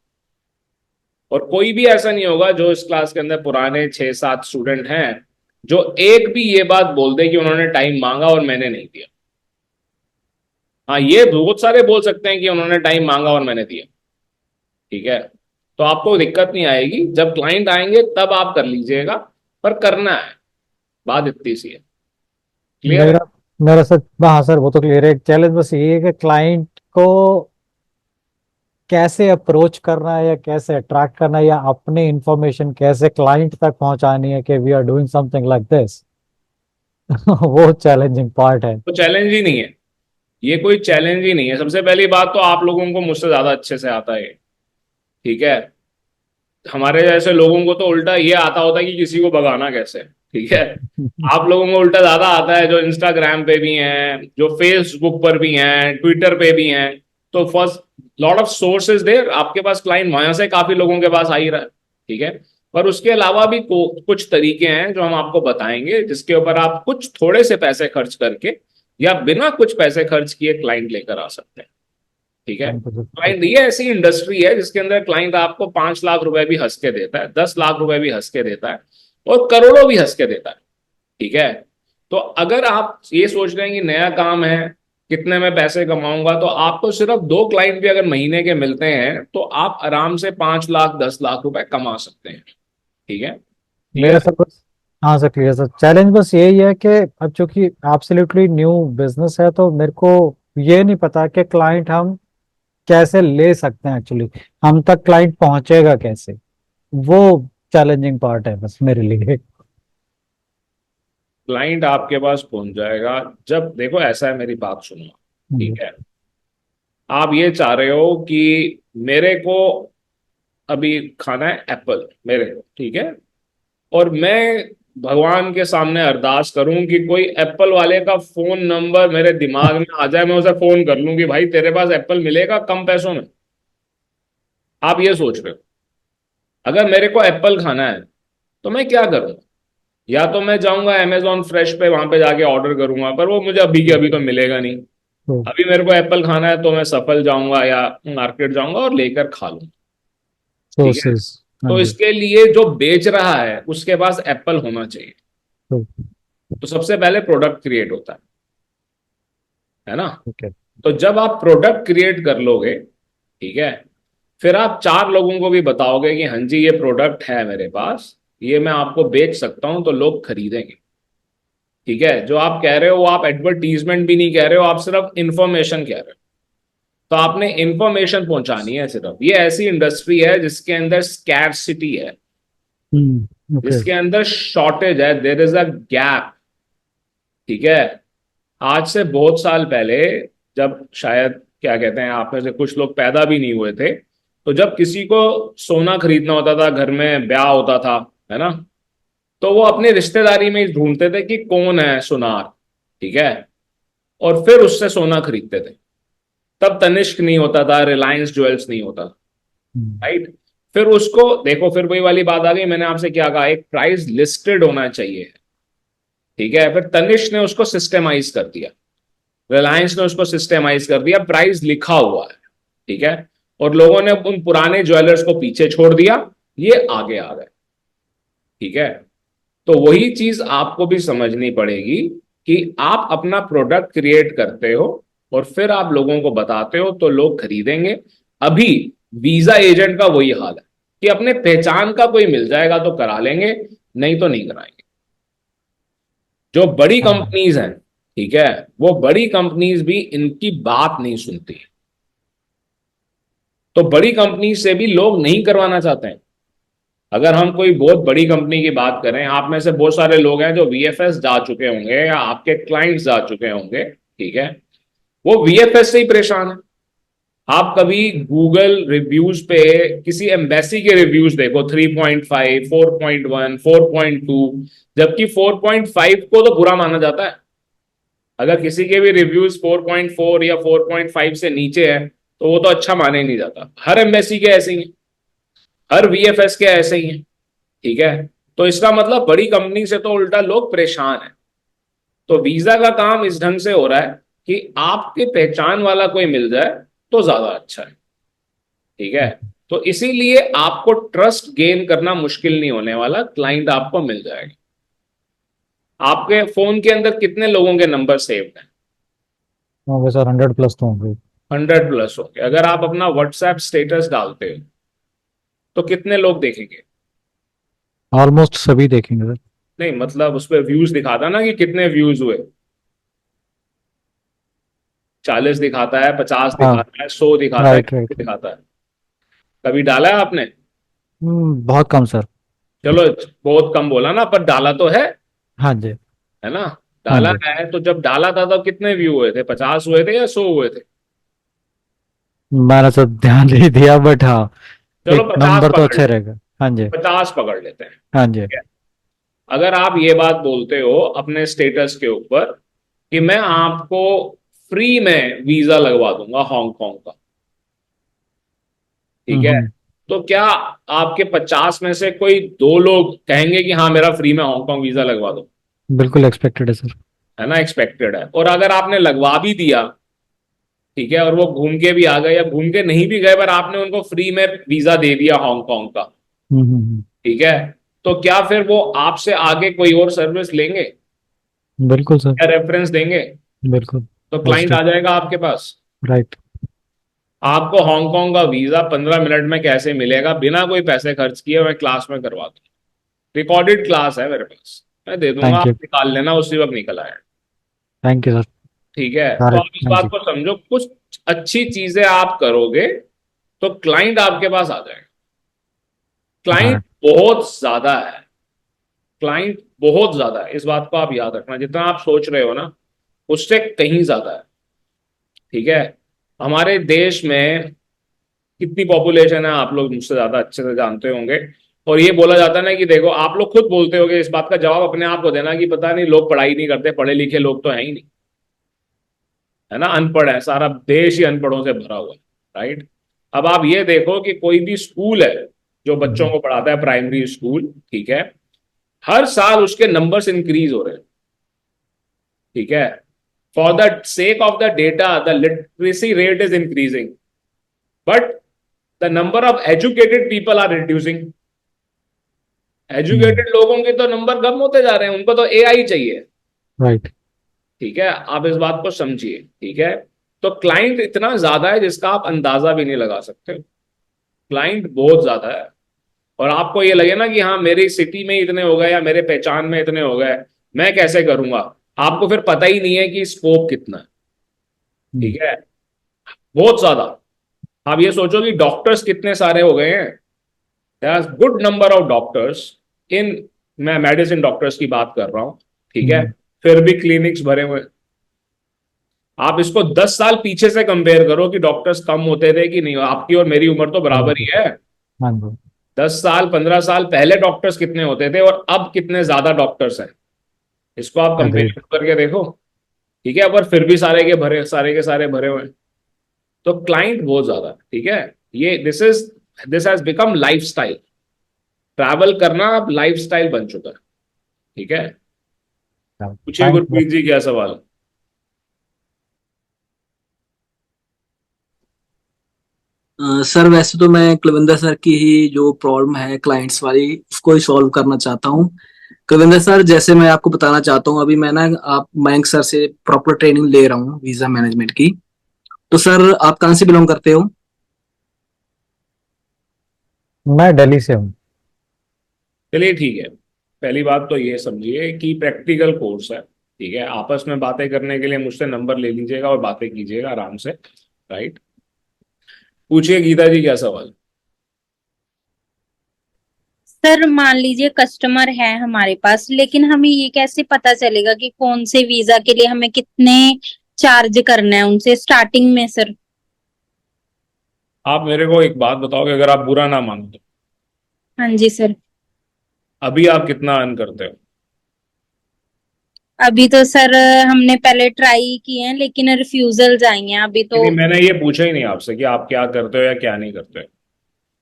और कोई भी ऐसा नहीं होगा जो इस क्लास के अंदर पुराने 6-7 स्टूडेंट हैं जो एक भी ये बात बोल दे कि उन्होंने टाइम मांगा और मैंने नहीं दिया। हाँ, ये बहुत सारे बोल सकते हैं कि उन्होंने टाइम मांगा और मैंने दिया, ठीक है। तो आपको दिक्कत नहीं आएगी, जब क्लाइंट आएंगे तब आप कर लीजिएगा, पर करना है, बात इतनी सी है। क्लियर है? मेरा मेरा सर, हाँ सर, वो तो क्लियर है। चैलेंज बस ये है कि क्लाइंट को कैसे अप्रोच करना है या कैसे अट्रैक्ट करना है, या अपनी इंफॉर्मेशन कैसे क्लाइंट तक पहुंचानी है कि we are doing something like this. वो चैलेंजिंग पार्ट है। तो चैलेंज ही नहीं है, ये कोई चैलेंज ही नहीं है। सबसे पहली बात तो आप लोगों को मुझसे ज्यादा अच्छे से आता है, ठीक है। हमारे जैसे लोगों को तो उल्टा ये आता होता है कि किसी को भगाना कैसे, ठीक है। आप लोगों को उल्टा ज्यादा आता है, जो इंस्टाग्राम पे भी हैं, जो फेसबुक पर भी हैं, ट्विटर पे भी हैं। तो first lot of sources there, आपके पास क्लाइंट वहां से काफी लोगों के पास आ ही रहा है, ठीक है। पर उसके अलावा भी कुछ तरीके हैं जो हम आपको बताएंगे, जिसके ऊपर आप कुछ थोड़े से पैसे खर्च करके या बिना कुछ पैसे खर्च किए क्लाइंट लेकर आ सकते हैं, ठीक है। क्लाइंट, ये ऐसी इंडस्ट्री है जिसके अंदर क्लाइंट आपको 5 लाख रुपए भी हंस के देता है, 10 लाख रुपए भी हंस के देता है, और करोड़ों भी हंस के देता है, ठीक है। तो अगर आप ये सोच रहे हैं कि नया काम है, कितने में पैसे कमाऊंगा, तो आपको सिर्फ 2 क्लाइंट भी अगर महीने के मिलते हैं तो आप आराम से 5 लाख 10 लाख रुपए कमा सकते हैं, ठीक है। मेरा सर बस, हाँ सर क्लियर सर। चैलेंज बस यही है कि अब चूंकि एब्सोल्युटली न्यू बिजनेस है, तो मेरे को ये नहीं पता कि क्लाइंट हम कैसे ले सकते हैं, एक्चुअली हम तक क्लाइंट पहुंचेगा कैसे। वो चैलेंजिंग पार्ट है बस मेरे लिए। क्लाइंट आपके पास पहुंच जाएगा जब, देखो ऐसा है, मेरी बात सुनो, ठीक है। आप ये चाह रहे हो कि मेरे को अभी खाना है एप्पल, मेरे को, ठीक है, और मैं भगवान के सामने अरदास करूं कि कोई एप्पल वाले का फोन नंबर मेरे दिमाग में आ जाए, मैं उसे फोन कर लूं कि भाई तेरे पास एप्पल मिलेगा कम पैसों में। आप ये सोच रहे हो। अगर मेरे को एप्पल खाना है तो मैं क्या करूंगा? या तो मैं जाऊंगा अमेजॉन फ्रेश पे, वहां पे जाके ऑर्डर करूंगा, पर वो मुझे अभी के अभी तो मिलेगा नहीं। अभी मेरे को एप्पल खाना है तो मैं सफल जाऊंगा या मार्केट जाऊंगा और लेकर खा लूंगा, ठीक है। सोर्सेस। तो इसके लिए जो बेच रहा है उसके पास एप्पल होना चाहिए। तो सबसे पहले प्रोडक्ट क्रिएट होता है ना। तो जब आप प्रोडक्ट क्रिएट कर लोगे, ठीक है, फिर आप 4 लोगों को भी बताओगे कि हाँ जी ये प्रोडक्ट है मेरे पास, ये मैं आपको बेच सकता हूं, तो लोग खरीदेंगे, ठीक है। जो आप कह रहे हो वो आप एडवर्टीजमेंट भी नहीं कह रहे हो, आप सिर्फ इंफॉर्मेशन कह रहे हो। तो आपने इंफॉर्मेशन पहुंचानी है सिर्फ। ये ऐसी इंडस्ट्री है जिसके अंदर स्कैर्सिटी है, जिसके अंदर शॉर्टेज है, देयर इज अ गैप, ठीक है। आज से बहुत साल पहले, जब शायद क्या कहते हैं, आप में से कुछ लोग पैदा भी नहीं हुए थे, तो जब किसी को सोना खरीदना होता था, घर में ब्याह होता था, है ना, तो वो अपने रिश्तेदारी में ही ढूंढते थे कि कौन है सुनार, ठीक है। और फिर उससे सोना खरीदते थे। तब तनिष्क नहीं होता था, रिलायंस ज्वेल्स नहीं होता था, राइट। फिर उसको देखो, फिर वही वाली बात आ गई, मैंने आपसे क्या कहा, एक प्राइस लिस्टेड होना चाहिए, ठीक है। फिर तनिष्क ने उसको सिस्टमाइज कर दिया, रिलायंस ने उसको सिस्टमाइज कर दिया, प्राइस लिखा हुआ है, ठीक है। और लोगों ने उन पुराने ज्वेलर्स को पीछे छोड़ दिया, ये आगे आ गए, ठीक है। तो वही चीज आपको भी समझनी पड़ेगी कि आप अपना प्रोडक्ट क्रिएट करते हो और फिर आप लोगों को बताते हो तो लोग खरीदेंगे। अभी वीजा एजेंट का वही हाल है कि अपने पहचान का कोई मिल जाएगा तो करा लेंगे, नहीं तो नहीं कराएंगे। जो बड़ी कंपनीज हैं, ठीक है, वो बड़ी कंपनीज भी इनकी बात नहीं सुनती, तो बड़ी कंपनी से भी लोग नहीं करवाना चाहते हैं। अगर हम कोई बहुत बड़ी कंपनी की बात करें, आप में से बहुत सारे लोग हैं जो वीएफएस जा चुके होंगे या आपके क्लाइंट्स जा चुके होंगे, ठीक है, वो वीएफएस से ही परेशान है। आप कभी गूगल रिव्यूज पे किसी एम्बेसी के रिव्यूज देखो, 3.5, 4.1, 4.2, जबकि 4.5 को तो बुरा माना जाता है। अगर किसी के भी रिव्यूज 4.4 या 4.5 से नीचे है तो वो तो अच्छा माना ही नहीं जाता। हर एम्बेसी के ऐसे ही हैं, हर वीएफएस के ऐसे ही हैं, ठीक है। तो इसका मतलब बड़ी कंपनी से तो उल्टा लोग परेशान हैं। तो वीजा का काम इस ढंग से हो रहा है कि आपके पहचान वाला कोई मिल जाए तो ज्यादा अच्छा है, ठीक है। तो इसीलिए आपको ट्रस्ट गेन करना मुश्किल नहीं होने वाला, क्लाइंट आपको मिल जाएगा। आपके फोन के अंदर कितने लोगों के नंबर सेव्ड हैं? होंगे सर 100+ तो होंगे। 100+ होंगे। अगर आप अपना व्हाट्सएप स्टेटस डालते हो तो कितने लोग देखेंगे? ऑलमोस्ट सभी देखेंगे सर। नहीं, मतलब उस पर व्यूज दिखाता ना कि कितने व्यूज हुए, 40 दिखाता है, 50 हाँ, दिखाता है, 100 दिखाता है, राइट राइट। कितने दिखाता है? कभी डाला है आपने? बहुत कम सर। चलो, बहुत कम बोला ना, पर डाला तो हाँ जी। है ना? हाँ डाला जी। है। तो जब डाला था तब कितने व्यू हुए थे? 50 हुए थे या 100 हुए थे? मैंने सर ध्यान नहीं दिया, बट हाँ, चलो एक 50 नंबर तो पकड़ अच्छा लेते रहेगा। हाँ जी। 50 पकड़ लेते हैं, हाँ जी। ठीक है। अगर आप ये बात बोलते हो अपने स्टेटस के ऊपर कि मैं आपको फ्री में वीजा लगवा दूंगा हांगकांग का, ठीक है, हम्म। तो क्या आपके 50 में से कोई 2 लोग कहेंगे कि हाँ मेरा फ्री में हांगकांग वीजा लगवा दो? बिल्कुल एक्सपेक्टेड है सर। है ना, एक्सपेक्टेड है। और अगर आपने लगवा भी दिया, ठीक है, और वो घूम के भी आ गए या घूम के नहीं भी गए, पर आपने उनको फ्री में वीजा दे दिया हांगकांग का, हम्म। ठीक है, तो क्या फिर वो आपसे आगे कोई और सर्विस लेंगे बिल्कुल सर। या रेफरेंस देंगे? बिल्कुल। तो क्लाइंट पॉजिटिव। आ जाएगा आपके पास। राइट। आपको हांगकांग का वीजा 15 मिनट में कैसे मिलेगा बिना कोई पैसे खर्च किए? मैं क्लास में करवा दूँ, रिकॉर्डेड क्लास है मेरे पास, मैं दे दूंगा, थैंक आप यू। निकाल लेना, उसी वक्त निकल आएगा, थैंक यू सर। ठीक है। तो got it। आप इस हाँ बात जी। को समझो, कुछ अच्छी चीजें आप करोगे तो क्लाइंट आपके पास आ जाएगा। got client it। बहुत ज्यादा है, क्लाइंट बहुत ज्यादा है, इस बात को आप याद रखना। जितना आप सोच रहे हो ना, उससे कहीं ज्यादा है, ठीक है। हमारे देश में कितनी पॉपुलेशन है आप लोग मुझसे ज्यादा अच्छे से जानते होंगे। और ये बोला जाता है ना कि देखो, आप लोग खुद बोलते होगे, इस बात का जवाब अपने आप को देना कि पता नहीं लोग पढ़ाई नहीं करते, पढ़े लिखे लोग तो है ही नहीं, है ना, अनपढ़ है, सारा देश ही अनपढ़ों से भरा हुआ है, राइट। अब आप ये देखो कि कोई भी स्कूल है जो बच्चों को पढ़ाता है, प्राइमरी स्कूल, ठीक है, हर साल उसके नंबर्स इंक्रीज हो रहे हैं, ठीक है। For the sake of the data the literacy rate is increasing, but the number of educated people are reducing. Educated लोगों के तो नंबर कम होते जा रहे हैं, उनको तो एआई चाहिए, राइट। ठीक है। आप इस बात को समझिए, ठीक है। तो क्लाइंट इतना ज्यादा है जिसका आप अंदाजा भी नहीं लगा सकते, क्लाइंट बहुत ज्यादा है। और आपको ये लगे ना कि हाँ मेरी सिटी में इतने हो गए या मेरे पहचान में इतने हो गए, मैं कैसे करूंगा, आपको फिर पता ही नहीं है कि स्कोप कितना है, ठीक है, बहुत ज्यादा। आप ये सोचो कि डॉक्टर्स कितने सारे हो गए हैं, there are good number of doctors in, मैं मेडिसिन डॉक्टर्स की बात कर रहा हूं, ठीक है, फिर भी क्लिनिक्स भरे हुए। आप इसको 10 साल पीछे से कंपेयर करो कि डॉक्टर्स कम होते थे कि नहीं, आपकी और मेरी उम्र तो बराबर ही है। हाँ जी। 10 साल 15 साल पहले डॉक्टर्स कितने होते थे और अब कितने ज्यादा डॉक्टर्स हैं, इसको आप अग्रीड। कंपेयर करके देखो, ठीक है, पर फिर भी सारे के सारे भरे हुए हैं। तो क्लाइंट बहुत ज्यादा है, ठीक है। ये this has become lifestyle. Travel करना अब लाइफस्टाइल बन चुका है, ठीक है। पूछिए थैंक गुरप्रीत जी, क्या सवाल है? सर वैसे तो मैं कुलविंदर सर की ही जो प्रॉब्लम है क्लाइंट्स वाली उसको ही सॉल्व करना चाहता हूँ। कुलविंदर सर, जैसे मैं आपको बताना चाहता हूँ, अभी मैं ना आप मयंक सर से प्रॉपर ट्रेनिंग ले रहा हूँ वीजा मैनेजमेंट की। तो सर आप कहाँ से बिलोंग करते हो? मैं दिल्ली से हूँ। चलिए ठीक है। पहली बात तो ये समझिए कि प्रैक्टिकल कोर्स है, ठीक है। आपस में बातें करने के लिए मुझसे नंबर ले लीजिएगा और बातें कीजिएगा आराम से, राइट। पूछिए गीता जी, क्या सवाल? सर मान लीजिए कस्टमर है हमारे पास, लेकिन हमें ये कैसे पता चलेगा कि कौन से वीजा के लिए हमें कितने चार्ज करना है उनसे स्टार्टिंग में सर? आप मेरे को एक बात बताओगे, अगर आप बुरा ना मानो तो, हाँ जी सर। अभी आप कितना अर्न करते हो? अभी तो सर हमने पहले ट्राई किए हैं लेकिन रिफ्यूजल्स आई हैं अभी तो। नहीं, मैंने ये पूछा ही नहीं आपसे कि आप क्या करते हो या क्या नहीं करते हो।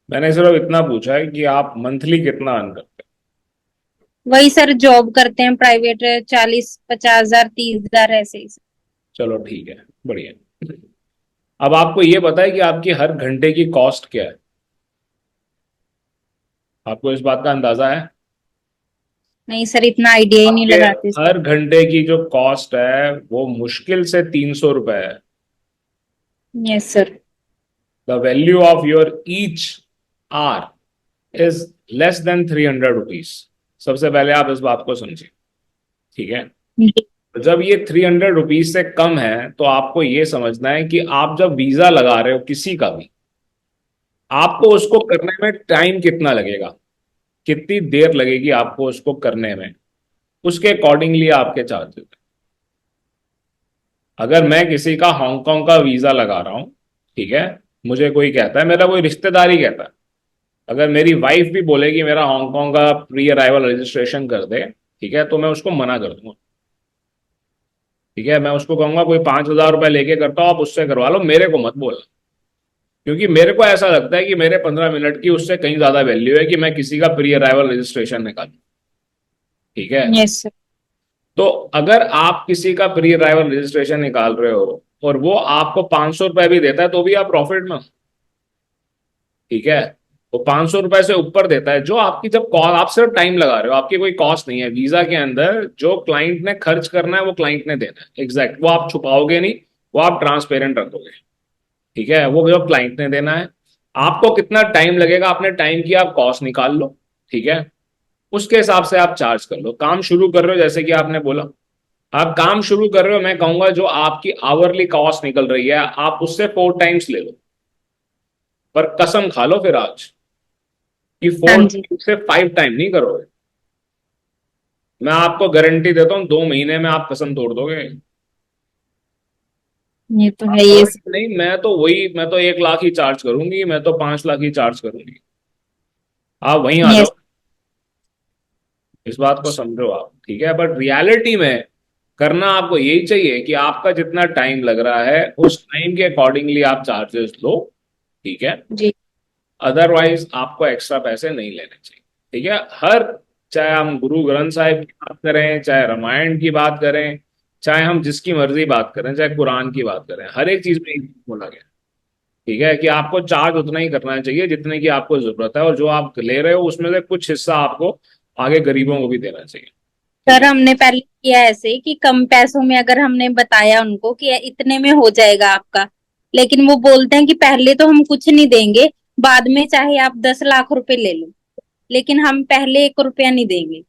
मैंने सिर्फ इतना पूछा है कि आप मंथली कितना अर्न करते वही सर, जॉब करते हैं प्राइवेट, 40-50 हजार 30 हजार ऐसे ही। हो। चलो ठीक है, बढ़िया। अब आपको ये पता है कि आपकी हर घंटे की कॉस्ट क्या है? आपको इस बात का अंदाजा है? नहीं सर, इतना आइडिया ही नहीं आपके लगाते सर। हर घंटे की जो कॉस्ट है वो मुश्किल से 300 रुपए है। Yes sir. The value of your each our is less than 300 rupees. सबसे पहले आप इस बात को समझिए, ठीक है। तो जब ये 300 रुपीज से कम है तो आपको ये समझना है कि आप जब वीजा लगा रहे हो किसी का भी, आपको उसको करने में टाइम कितना लगेगा, कितनी देर लगेगी आपको उसको करने में, उसके अकॉर्डिंगली आपके चार्जेस। अगर मैं किसी का हांगकांग का वीजा लगा रहा हूं, ठीक है, मुझे कोई कहता है, मेरा कोई रिश्तेदार ही कहता है, अगर मेरी वाइफ भी बोलेगी मेरा हांगकांग का प्री अराइवल रजिस्ट्रेशन कर दे, ठीक है, तो मैं उसको मना कर दूंगा। ठीक है, मैं उसको कहूंगा कोई 5,000 रुपए लेके करता हो आप उससे करवा लो, मेरे को मत बोलना। क्योंकि मेरे को ऐसा लगता है कि मेरे 15 मिनट की उससे कहीं ज्यादा वैल्यू है कि मैं किसी का प्री अराइवल रजिस्ट्रेशन निकालूं, ठीक है। Yes sir. तो अगर आप किसी का प्री अराइवल रजिस्ट्रेशन निकाल रहे हो और वो आपको 500 रुपए भी देता है तो भी आप प्रॉफिट में हो, ठीक है। वो 500 रुपए से ऊपर देता है जो आपकी, जब कॉल, आप सिर्फ टाइम लगा रहे हो, आपकी कोई कॉस्ट नहीं है वीजा के अंदर। जो क्लाइंट ने खर्च करना है वो क्लाइंट ने देना है, एग्जैक्ट। वो आप छुपाओगे नहीं, वो आप ट्रांसपेरेंट रखोगे, ठीक है। वो जो क्लाइंट ने देना है, आपको कितना टाइम लगेगा, अपने टाइम की आप कॉस्ट निकाल लो, ठीक है। उसके हिसाब से आप चार्ज कर लो। काम शुरू कर रहे हो, जैसे कि आपने बोला, आप काम शुरू कर रहे हो, मैं कहूंगा जो आपकी आवरली कॉस्ट निकल रही है आप उससे 4 टाइम्स ले लो। पर कसम खा लो फिर आज कि हाँ 4 जी। से 5 टाइम नहीं करोगे। मैं आपको गारंटी देता हूं 2 महीने में आप कसम तोड़ दोगे। ये तो आप है ये। कहोगे कि नहीं, मैं तो 1 लाख ही चार्ज करूंगी, मैं तो 5 लाख ही चार्ज करूंगी। आप वहीं आ यस। जाओ, इस बात को समझो आप, ठीक है। बट रियलिटी में करना आपको यही चाहिए कि आपका जितना टाइम लग रहा है उस टाइम के अकॉर्डिंगली आप चार्जेस लो, ठीक है। जी। अदरवाइज आपको एक्स्ट्रा पैसे नहीं लेने चाहिए, ठीक है। चाहे हम गुरु ग्रंथ साहिब की बात करें, चाहे रामायण की बात करें, चाहे हम जिसकी मर्जी बात करें, चाहे कुरान की बात करें, हर एक चीज में एक बोला गया, ठीक है, कि आपको चार्ज उतना ही करना चाहिए जितने की आपको जरूरत है, और जो आप ले रहे हो उसमें से कुछ हिस्सा आपको आगे गरीबों को भी देना चाहिए, ठीक सर है। हमने पहले किया ऐसे कि कम पैसों में अगर हमने बताया उनको कि इतने में हो जाएगा आपका, लेकिन वो बोलते हैं कि पहले तो हम कुछ नहीं देंगे, बाद में चाहे आप 10 लाख रुपए ले लो, लेकिन हम पहले 1 रुपया नहीं देंगे।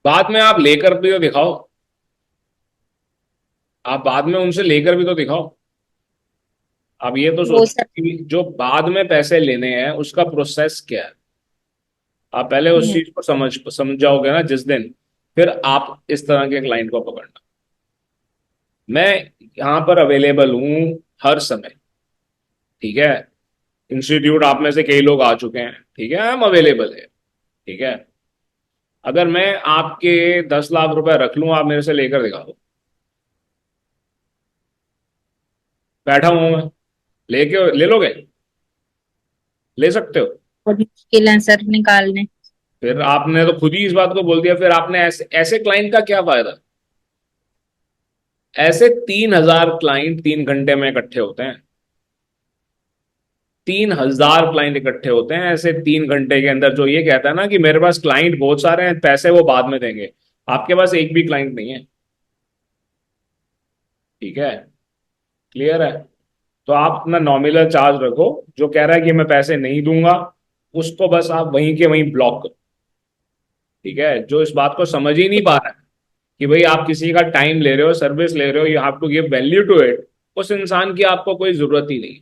बाद में आप लेकर भी तो दिखाओ, आप बाद में उनसे लेकर भी तो दिखाओ। आप ये तो वो सोचो सर। कि जो बाद में पैसे लेने हैं उसका प्रोसेस क्या है। आप पहले उस चीज को समझ जाओगे ना जिस दिन, फिर आप इस तरह के क्लाइंट को पकड़ना। मैं यहाँ पर अवेलेबल हूँ हर समय, ठीक है। इंस्टीट्यूट आप में से कई लोग आ चुके हैं, ठीक है, आई एम अवेलेबल है, ठीक है। अगर मैं आपके 10 लाख रुपए रख लूँ, आप मेरे से लेकर दिखा दो, बैठा हूं मैं, ले लोगे? ले सकते हो? बहुत मुश्किल है सर निकालने। फिर आपने तो खुद ही इस बात को बोल दिया, फिर आपने ऐसे ऐसे क्लाइंट का क्या फायदा? ऐसे 3,000 क्लाइंट 3 घंटे में इकट्ठे होते हैं। 3,000 क्लाइंट इकट्ठे होते हैं ऐसे 3 घंटे के अंदर। जो ये कहता है ना कि मेरे पास क्लाइंट बहुत सारे हैं, पैसे वो बाद में देंगे, आपके पास एक भी क्लाइंट नहीं है। ठीक है, क्लियर है? तो आप अपना नॉमिनल चार्ज रखो। जो कह रहा है कि मैं पैसे नहीं दूंगा, उसको बस आप वहीं के वहीं ब्लॉक करो। ठीक है, जो इस बात को समझ ही नहीं पा रहा है कि भाई आप किसी का टाइम ले रहे हो, सर्विस ले रहे हो, you have to give value to it, उस इंसान की आपको कोई जरूरत ही नहीं।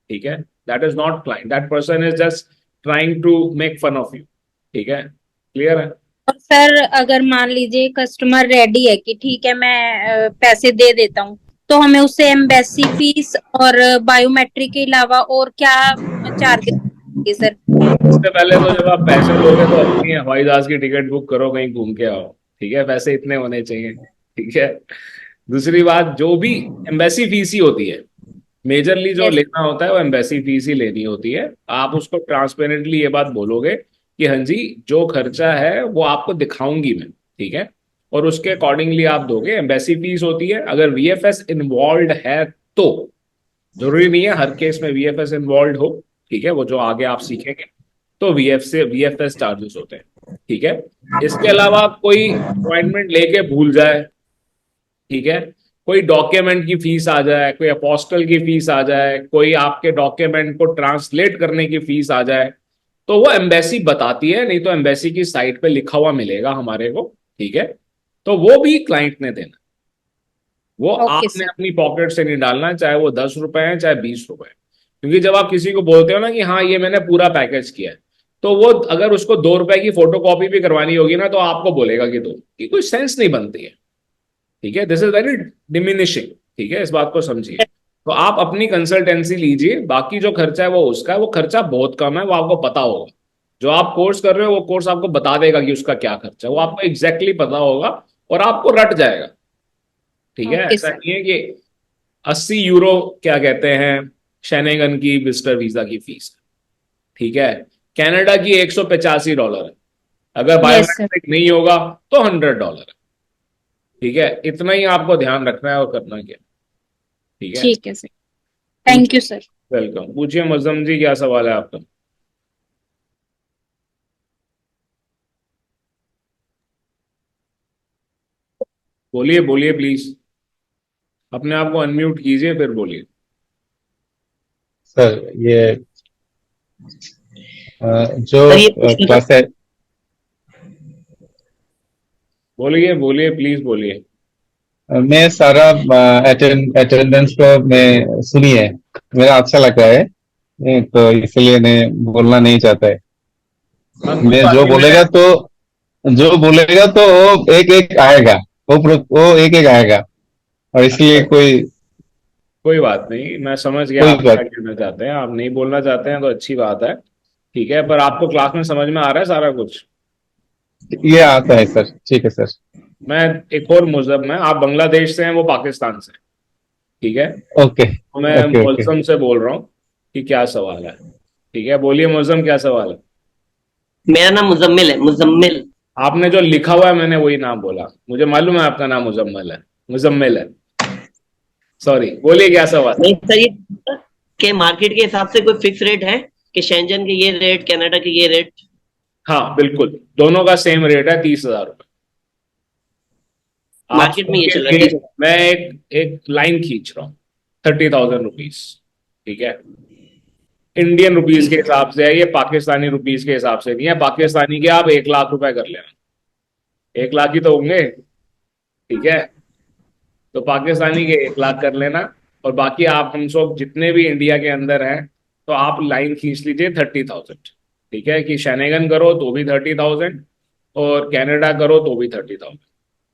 ठीक है, that is not client, that person is just trying to make fun of you. ठीक है, क्लियर है? और सर अगर मान लीजिए कस्टमर रेडी है कि ठीक है मैं पैसे दे देता हूँ, तो हमें उससे एम्बेसी फीस और बायोमेट्रिक के अलावा और क्या चार्जेस सर? इससे पहले तो जब आप पैसे दोगे तो अपनी हवाई जहाज की टिकट बुक करो, कहीं घूम के आओ। ठीक है, पैसे इतने होने चाहिए। ठीक है, दूसरी बात, जो भी एम्बेसी फीस ही होती है, मेजरली जो Yes. लेना होता है वो एम्बेसी फीस ही लेनी होती है। आप उसको ट्रांसपेरेंटली ये बात बोलोगे कि हाँ जी, जो खर्चा है वो आपको दिखाऊंगी मैं। ठीक है, और उसके अकॉर्डिंगली आप दोगे। एम्बेसी फीस होती है, अगर वीएफएस इन्वॉल्व है तो, जरूरी नहीं है हर केस में वीएफएस इन्वॉल्व हो। ठीक है, वो जो आगे आप सीखेंगे, तो वीएफएस चार्जेस होते हैं। ठीक है, इसके अलावा कोई अपॉइंटमेंट लेके भूल जाए, ठीक है, कोई डॉक्यूमेंट की फीस आ जाए, कोई अपोस्टल की फीस आ जाए, कोई आपके डॉक्यूमेंट को ट्रांसलेट करने की फीस आ जाए, तो वो एम्बेसी बताती है, नहीं तो एम्बेसी की साइट पे लिखा हुआ मिलेगा हमारे को। ठीक है, तो वो भी क्लाइंट ने देना, वो ओके आपने सर। अपनी पॉकेट से नहीं डालना, चाहे वो 10 रुपए है चाहे 20 रुपए। क्योंकि जब आप किसी को बोलते हो ना कि हाँ ये मैंने पूरा पैकेज किया है, तो वो अगर उसको 2 रुपए की फोटो कॉपी भी करवानी होगी ना, तो आपको बोलेगा कि दो, कि कोई सेंस नहीं बनती है। ठीक है, दिस इज वेरी डिमिनिशिंग। ठीक है, इस बात को समझिए। तो आप अपनी कंसल्टेंसी लीजिए, बाकी जो खर्चा है वो उसका है, वो खर्चा बहुत कम है, वो आपको पता होगा। जो आप कोर्स कर रहे हो वो कोर्स आपको बता देगा कि उसका क्या खर्चा है, वो आपको एग्जैक्टली पता होगा और आपको रट जाएगा। ठीक है, ओके ऐसा सर। नहीं है कि 80 यूरो क्या कहते हैं शेनेगन की विजिटर वीजा की फीस। ठीक है, कनाडा की $185 है, अगर यस सर। बायोमेट्रिक नहीं होगा तो $100 है। ठीक है, इतना ही आपको ध्यान रखना है और करना क्या। ठीक है, ठीक है sir. Thank you sir. Welcome. पूछिए मुअज्जम जी, क्या सवाल है आपका? बोलिए बोलिए प्लीज, अपने आप को अनम्यूट कीजिए फिर बोलिए। सर ये जो सर ये क्लास है, बोलिए बोलिए प्लीज बोलिए। मैं सारा अटेंडेंस को मैं सुनी है, मेरा अच्छा लग रहा है, तो इसलिए मैं बोलना नहीं चाहता है। हाँ, कोई मैं बात जो नहीं, बोलेगा तो वो एक एक आएगा, वो एक एक आएगा, और इसलिए कोई बात नहीं, मैं समझ गया कोई आप क्या बात। कहना चाहते हैं। आप नहीं बोलना चाहते हैं तो अच्छी बात है। ठीक है, पर आपको क्लास में समझ में आ रहा है सारा कुछ? ये आता है सर, ठीक है सर। मैं एक और मुअज्जम है, आप बांग्लादेश से हैं, वो पाकिस्तान से हैं। ठीक है, ओके तो मैं ओके ओके। मुअज्जम से बोल रहा हूँ कि क्या सवाल है। ठीक है, बोलिए मुअज्जम, क्या सवाल है? मेरा नाम मुजम्मिल है, मुजम्मिल। आपने जो लिखा हुआ है मैंने वही नाम बोला, मुझे मालूम है आपका नाम मुजम्मिल है। सॉरी, बोलिए क्या सवाल। नहीं सर, ये के मार्केट के हिसाब से कोई फिक्स रेट है कि शेंजन के ये रेट, कनाडा के ये रेट? हाँ बिल्कुल, दोनों का सेम रेट है, 30,000 रुपये। आप मार्केट में ये चल रहा है, सबके लिए 30। मैं एक लाइन खींच रहा हूँ, 30,000 रुपीज। ठीक है, इंडियन रुपीज के हिसाब से है ये, पाकिस्तानी रुपीज के हिसाब से नहीं है। पाकिस्तानी के आप 1,00,000 रुपए कर लेना, 1,00,000 ही तो होंगे। ठीक है, तो पाकिस्तानी के 1,00,000 कर लेना, और बाकी आप हम सब जितने भी इंडिया के अंदर हैं, तो आप लाइन खींच लीजिए 30,000। ठीक है, कि शेनेगन करो तो भी 30,000, और कनाडा करो तो भी 30,000।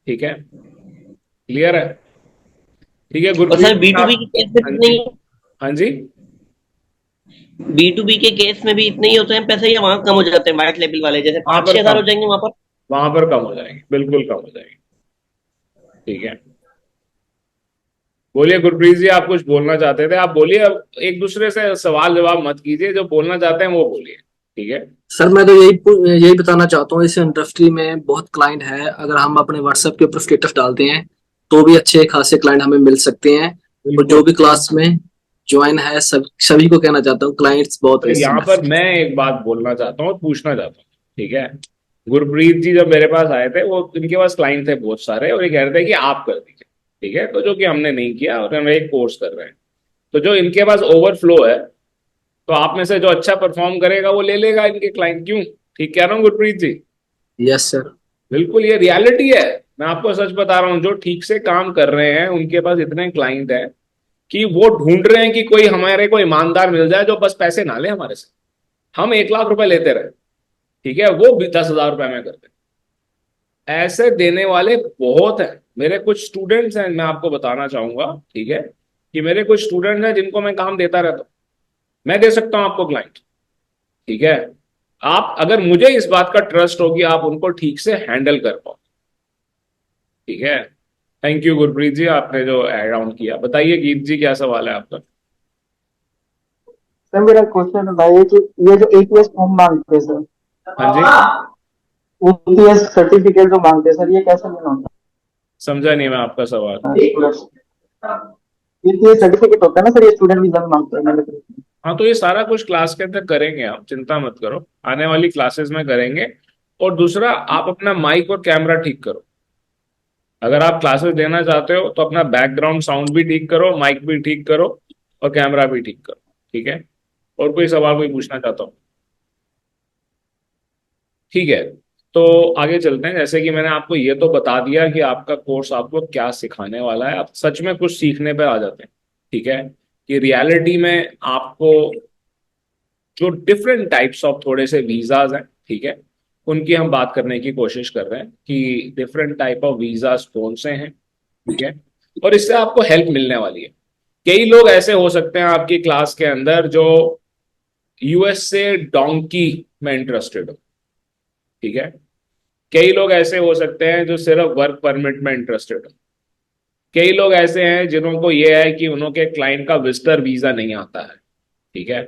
ठीक है, क्लियर है? ठीक है और गुरप्रीत सर जी, B2B आप। के केस में हाँ इतने जी, ही, हाँ जी। B2B के केस में भी इतने ही होते हैं पैसे, या वहां कम हो जाते हैं व्हाइट लेवल वाले, जैसे वहां पाँच पर छह हजार कम, हो जाएंगे वहां पर? वहां पर कम हो जाएंगे, बिल्कुल कम हो जाएंगे। ठीक है, बोलिए गुरप्रीत जी, आप कुछ बोलना चाहते थे, आप बोलिए। अब एक दूसरे से सवाल जवाब मत कीजिए, जो बोलना चाहते हैं वो बोलिए, ठीक है। सर मैं तो यही बताना चाहता हूँ, इस इंडस्ट्री में बहुत क्लाइंट है, अगर हम अपने व्हाट्सएप के ऊपर स्टेटस डालते हैं तो भी अच्छे खासे क्लाइंट हमें मिल सकते हैं। और जो बिल्कुल। भी क्लास में ज्वाइन है सभी को कहना चाहता हूँ, क्लाइंट्स बहुत तो है इस यहाँ पर इंडस्ट्री। मैं एक बात बोलना चाहता हूँ, पूछना चाहता हूँ, ठीक है। गुरप्रीत जी जब मेरे पास आए थे, वो इनके पास क्लाइंट थे बहुत सारे, और ये कह रहे थे कि आप कर दीजिए, ठीक है। तो जो कि हमने नहीं किया, और हम एक कोर्स कर रहे हैं। तो जो इनके पास ओवरफ्लो है, तो आप में से जो अच्छा परफॉर्म करेगा वो ले लेगा इनके क्लाइंट। क्यों? ठीक कह रहा हूँ गुरप्रीत जी? Yes sir. बिल्कुल, ये रियलिटी है। मैं आपको सच बता रहा हूँ, जो ठीक से काम कर रहे हैं उनके पास इतने क्लाइंट है कि वो ढूंढ रहे हैं कि कोई हमारे को ईमानदार मिल जाए जो बस पैसे ना ले हमारे से। हम 1 लाख रुपए लेते रहे, ठीक है, वो भी 10,000 रुपए में करते। ऐसे देने वाले बहुत हैं। मेरे कुछ स्टूडेंट्स हैं, मैं आपको बताना चाहूंगा, ठीक है, कि मेरे कुछ स्टूडेंट्स हैं जिनको मैं काम देता रहता हूँ। मैं दे सकता हूँ आपको क्लाइंट, ठीक है। आप अगर मुझे इस बात का ट्रस्ट होगी, आप उनको ठीक से हैंडल कर पाओ, ठीक है। थैंक यू गुरप्रीत जी, आपने जो एड ऑन किया। बताइए गीत जी, क्या सवाल है आपका? सर मेरा क्वेश्चन है भाई कि ये जो एटीएस फॉर्म मांगते हैं सर, हाँ जी, एटीएस सर्टिफिकेट जो मांगते हैं सर, ये कैसे लेना होता समझा नहीं मैं आपका सवाल। है? एटीएस सर्टिफिकेट होता है ना सर, ये स्टूडेंट वीजा में मांगते हैं मैंने। हाँ, तो ये सारा कुछ क्लास के अंदर करेंगे, आप चिंता मत करो, आने वाली क्लासेस में करेंगे। और दूसरा, आप अपना माइक और कैमरा ठीक करो। अगर आप क्लासेस देना चाहते हो तो अपना बैकग्राउंड साउंड भी ठीक करो, माइक भी ठीक करो, और कैमरा भी ठीक करो, ठीक है। और कोई सवाल कोई पूछना चाहता हूँ? ठीक है, तो आगे चलते हैं। जैसे कि मैंने आपको ये तो बता दिया कि आपका कोर्स आपको क्या सिखाने वाला है, आप सच में कुछ सीखने पर आ जाते हैं, ठीक है। कि रियलिटी में आपको जो डिफरेंट टाइप्स ऑफ थोड़े से वीजाज हैं, ठीक है, उनकी हम बात करने की कोशिश कर रहे हैं कि डिफरेंट टाइप ऑफ वीजाज कौन से हैं, ठीक है। और इससे आपको हेल्प मिलने वाली है। कई लोग ऐसे हो सकते हैं आपकी क्लास के अंदर जो यूएस से डोंकी में इंटरेस्टेड हो, ठीक है। कई लोग ऐसे हो सकते हैं जो सिर्फ वर्क परमिट में इंटरेस्टेड हो। कई लोग ऐसे हैं जिन्होंने ये है कि उनके क्लाइंट का विजिटर वीजा नहीं आता है, ठीक है।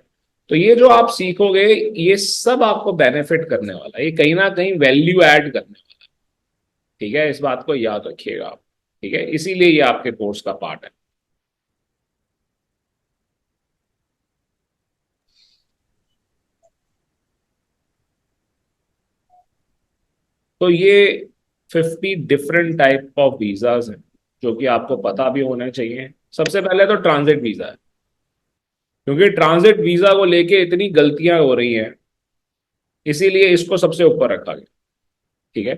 तो ये जो आप सीखोगे, ये सब आपको बेनिफिट करने वाला है, ये कहीं ना कहीं वैल्यू ऐड करने वाला है, ठीक है। इस बात को याद रखिएगा आप, ठीक है, इसीलिए ये आपके कोर्स का पार्ट है। तो ये 50 डिफरेंट टाइप ऑफ वीजाज हैं जो कि आपको पता भी होने चाहिए। सबसे पहले तो ट्रांजिट वीजा है, क्योंकि ट्रांजिट वीजा को लेके इतनी गलतियां हो रही हैं, इसीलिए इसको सबसे ऊपर रखा गया, ठीक है।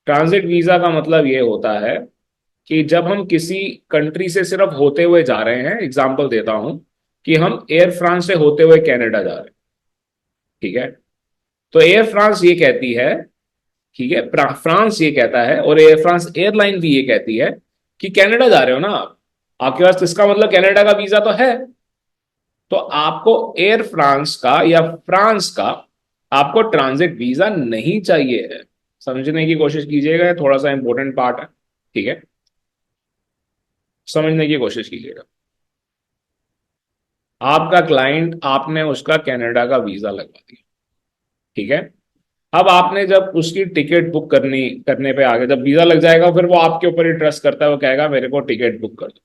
ट्रांजिट वीजा का मतलब ये होता है कि जब हम किसी कंट्री से सिर्फ होते हुए जा रहे हैं, एग्जांपल देता हूं कि हम एयर फ्रांस से होते हुए कनाडा जा रहे हैं, ठीक है। तो एयर फ्रांस ये कहती है, ठीक है, फ्रांस ये कहता है, और एयर फ्रांस एयरलाइन भी ये कहती है कि कनाडा जा रहे हो ना आप, आपके पास, इसका मतलब कनाडा का वीजा तो है। तो आपको एयर फ्रांस का या फ्रांस का आपको ट्रांजिट वीजा नहीं चाहिए है। समझने की कोशिश कीजिएगा, थोड़ा सा इंपॉर्टेंट पार्ट है, ठीक है, समझने की कोशिश कीजिएगा। आपका क्लाइंट, आपने उसका कनाडा का वीजा लगवा दिया, ठीक है। अब आपने जब उसकी टिकट बुक करने पे आगे, जब वीजा लग जाएगा, फिर वो आपके ऊपर ही ट्रस्ट करता है, वो कहेगा मेरे को टिकट बुक कर दो।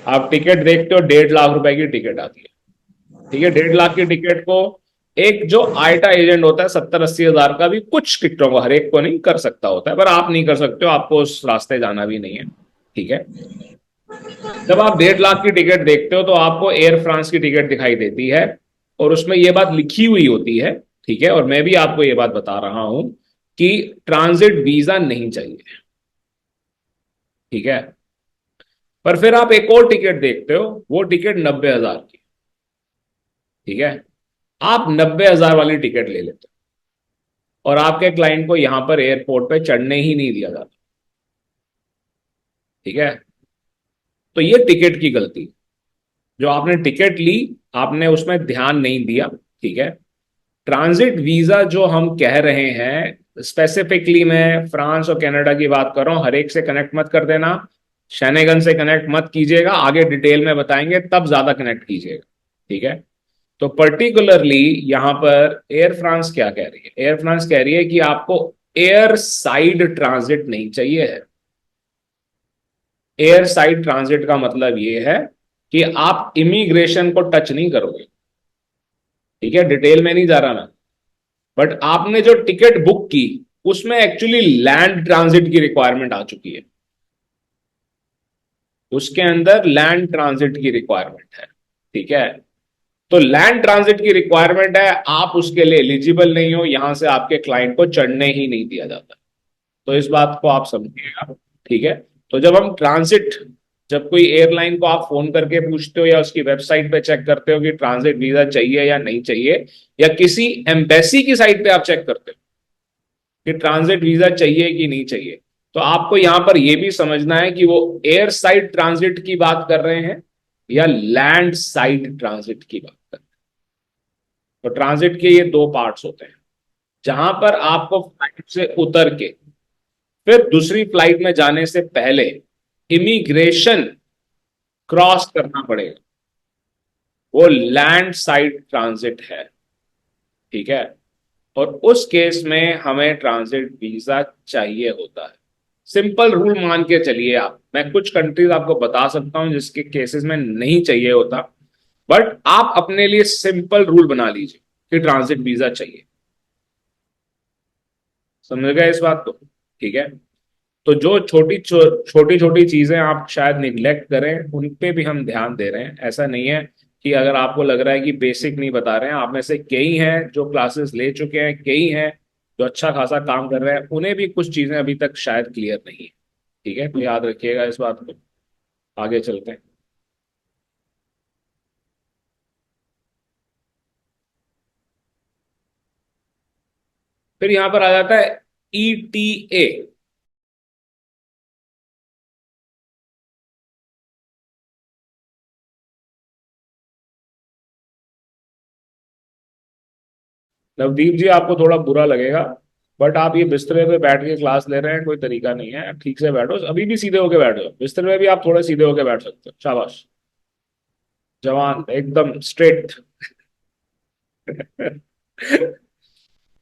आप टिकट देखते हो, 1.5 लाख रुपए की टिकट आती है, ठीक है। 1.5 लाख की टिकट को एक जो आईटा एजेंट होता है 70-80 हजार का भी कुछ टिकटों को, हर एक को नहीं कर सकता होता है, पर आप नहीं कर सकते हो, आपको उस रास्ते जाना भी नहीं है, ठीक है। जब आप 1.5 लाख की टिकट देखते हो तो आपको एयर फ्रांस की टिकट दिखाई देती है, और उसमें यह बात लिखी हुई होती है, ठीक है। और मैं भी आपको यह बात बता रहा हूं कि ट्रांजिट वीजा नहीं चाहिए, ठीक है। पर फिर आप एक और टिकट देखते हो, वो टिकट 90,000 की, ठीक है। आप 90,000 वाली टिकट ले लेते हो, और आपके क्लाइंट को यहां पर एयरपोर्ट पे चढ़ने ही नहीं दिया जाता, ठीक है। तो ये टिकट की गलती, जो आपने टिकट ली, आपने उसमें ध्यान नहीं दिया, ठीक है। ट्रांजिट वीजा जो हम कह रहे हैं, स्पेसिफिकली मैं फ्रांस और कनाडा की बात कर रहा हूं, हर एक से कनेक्ट मत कर देना। शैनेगन से कनेक्ट मत कीजिएगा, आगे डिटेल में बताएंगे तब ज्यादा कनेक्ट कीजिएगा, ठीक है। तो पर्टिकुलरली यहां पर एयर फ्रांस क्या कह रही है? एयर फ्रांस कह रही है कि आपको एयर साइड ट्रांजिट नहीं चाहिए है। एयर साइड ट्रांजिट का मतलब ये है कि आप इमिग्रेशन को टच नहीं करोगे, ठीक है, डिटेल में नहीं जा रहा मैं, बट आपने जो टिकट बुक की उसमें एक्चुअली लैंड ट्रांजिट की रिक्वायरमेंट आ चुकी है, उसके अंदर लैंड ट्रांजिट की रिक्वायरमेंट है, ठीक है। तो लैंड ट्रांजिट की रिक्वायरमेंट है, आप उसके लिए एलिजिबल नहीं हो, यहां से आपके क्लाइंट को चढ़ने ही नहीं दिया जाता। तो इस बात को आप समझिएगा, ठीक है। तो जब हम ट्रांजिट, जब कोई एयरलाइन को आप फोन करके पूछते हो या उसकी वेबसाइट पे चेक करते हो कि ट्रांजिट वीजा चाहिए या नहीं चाहिए, या किसी एम्बेसी की साइट पे आप चेक करते हो कि ट्रांजिट वीजा चाहिए कि नहीं चाहिए, तो आपको यहां पर यह भी समझना है कि वो एयर साइड ट्रांजिट की बात कर रहे हैं या लैंड साइड ट्रांजिट की बात कर रहे हैं। तो ट्रांजिट के ये दो पार्ट्स होते हैं, जहां पर आपको फ्लाइट से उतर के फिर दूसरी फ्लाइट में जाने से पहले इमिग्रेशन क्रॉस करना पड़ेगा, वो लैंड साइड ट्रांजिट है, ठीक है। और उस केस में हमें ट्रांजिट वीजा चाहिए होता है। सिंपल रूल मान के चलिए आप, मैं कुछ कंट्रीज आपको बता सकता हूं जिसके केसेस में नहीं चाहिए होता, बट आप अपने लिए सिंपल रूल बना लीजिए कि ट्रांजिट वीजा चाहिए। समझ गए इस बात को, ठीक है। तो जो छोटी छोटी चीजें आप शायद निग्लेक्ट करें, उन पे भी हम ध्यान दे रहे हैं। ऐसा नहीं है कि अगर आपको लग रहा है कि बेसिक नहीं बता रहे हैं, आप में से कई हैं जो क्लासेस ले चुके हैं, कई हैं जो अच्छा खासा काम कर रहे हैं, उन्हें भी कुछ चीजें अभी तक शायद क्लियर नहीं है, ठीक है। तो याद रखिएगा इस बात को, आगे चलते हैं। फिर यहां पर आ जाता है ETA। नवदीप जी, आपको थोड़ा बुरा लगेगा, बट आप ये बिस्तरे पे बैठ के क्लास ले रहे हैं, कोई तरीका नहीं है। ठीक से बैठो, अभी भी सीधे होके बैठ जाओ, बिस्तरे में भी आप थोड़े सीधे होके बैठ सकते हो। शाबाश, जवान, एकदम स्ट्रेट।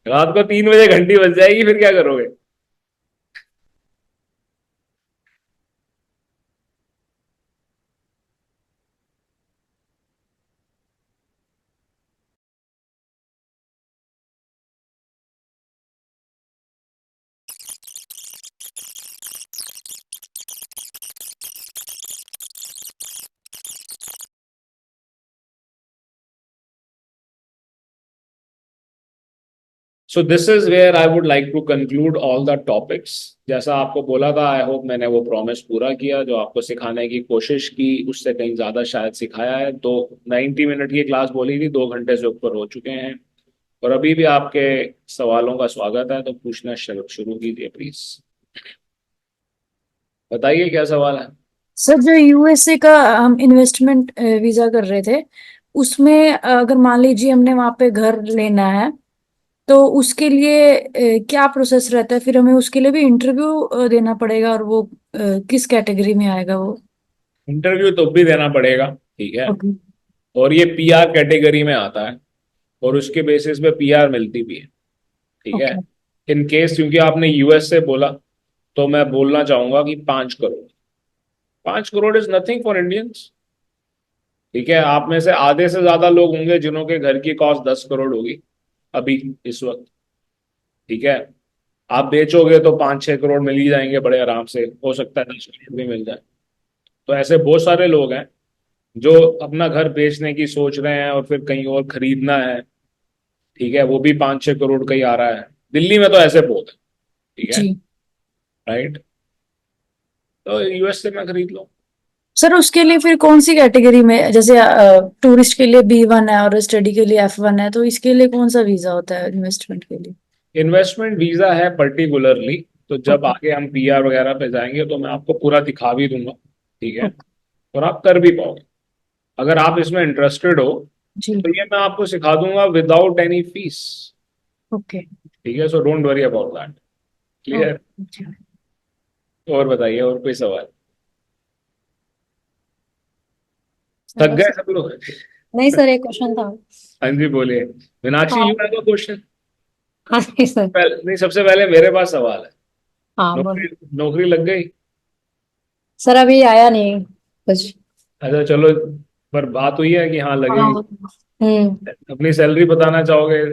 रात को 3 बजे घंटी बज जाएगी, फिर क्या करोगे? So this is where I would like to conclude all the topics. जैसा आपको बोला था, आई होप मैंने वो प्रॉमिस पूरा किया, जो आपको सिखाने की कोशिश की उससे कहीं ज्यादा शायद सिखाया है। तो 90 मिनट की क्लास बोली थी, 2 घंटे से ऊपर हो चुके हैं, और अभी भी आपके सवालों का स्वागत है, तो पूछना शुरू कीजिए प्लीज। बताइए क्या सवाल है। सर, जो यूएसए का हम इन्वेस्टमेंट वीजा कर रहे थे, उसमें अगर मान लीजिए हमने वहां पे घर लेना है, तो उसके लिए क्या प्रोसेस रहता है? फिर हमें उसके लिए भी इंटरव्यू देना पड़ेगा, और वो किस कैटेगरी में आएगा वो? इंटरव्यू तो भी देना पड़ेगा, ठीक है, ओके। और ये PR कैटेगरी में आता है, और उसके बेसिस पे PR मिलती भी है, ठीक है। ओके। इन केस क्योंकि आपने US से बोला, तो मैं बोलना चाहूंगा कि 5 crore, 5 crore is nothing for Indians, ठीक है। आप में से आधे से ज्यादा लोग होंगे जिन्हों के घर की कॉस्ट 10 करोड़ होगी अभी इस वक्त, ठीक है। आप बेचोगे तो 5-6 करोड़ मिल ही जाएंगे बड़े आराम से, हो सकता है 10 करोड़ भी मिल जाए। तो ऐसे बहुत सारे लोग हैं जो अपना घर बेचने की सोच रहे हैं और फिर कहीं और खरीदना है, ठीक है, वो भी 5-6 करोड़ का ही आ रहा है। दिल्ली में तो ऐसे बहुत है, ठीक है, जी राइट। तो US से मैं खरीद लो। सर, उसके लिए फिर कौन सी कैटेगरी में, जैसे टूरिस्ट के लिए B1 है और स्टडी के लिए F1 है, तो इसके लिए कौन सा वीजा होता है इन्वेस्टमेंट के लिए? इन्वेस्टमेंट वीजा है पर्टिकुलरली, तो जब ओके। आगे हम PR वगैरह पे जाएंगे तो मैं आपको पूरा दिखा भी दूंगा, ठीक है, ओके। और आप कर भी पाओगे। अगर आप इसमें इंटरेस्टेड हो जी। तो ये मैं आपको सिखा दूंगा विदाउट एनी फीस, ओके। ठीक है। So don't worry about that, clear. Okay. और बताइए, और कोई सवाल? थक गए सब लोग? नहीं सर, एक क्वेश्चन था। हाँ जी बोलिए। मीनाक्षी, हाँ यू हैव अ क्वेश्चन? हाँ जी सर। नहीं, सबसे पहले मेरे पास सवाल है। हाँ नौकरी बोलिए नौकरी लग गई? सर, अभी आया नहीं कुछ। अच्छा चलो, पर बात हुई है कि हाँ लगेगी। हाँ। हम्म। अपनी सैलरी बताना चाहोगे?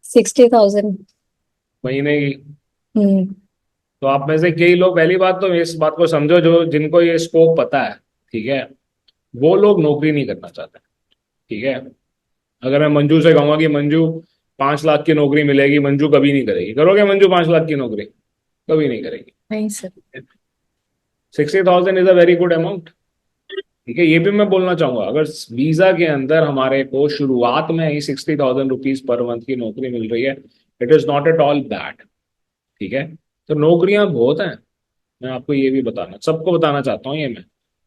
60,000। महीने की? हम्म। तो आप में से कई लोग, पहली बात तो इस बात को समझो, जो जिनको ये स्कोप पता है, ठीक है, वो लोग नौकरी नहीं करना चाहते। ठीक है। अगर मैं मंजू से कहूंगा कि मंजू 5 लाख की नौकरी मिलेगी, मंजू कभी नहीं करेगी। करोगे मंजू 5 लाख की नौकरी? कभी नहीं करेगी। नहीं sir. 60,000 is a very good amount. ठीक है, ये भी मैं बोलना चाहूंगा, अगर वीजा के अंदर हमारे को शुरुआत में ही 60,000 रुपीज पर मंथ की नौकरी मिल रही है, it is not at all bad. ठीक है। तो नौकरियां बहुत हैं। मैं आपको ये भी बताना, सबको बताना चाहता हूँ ये मैं।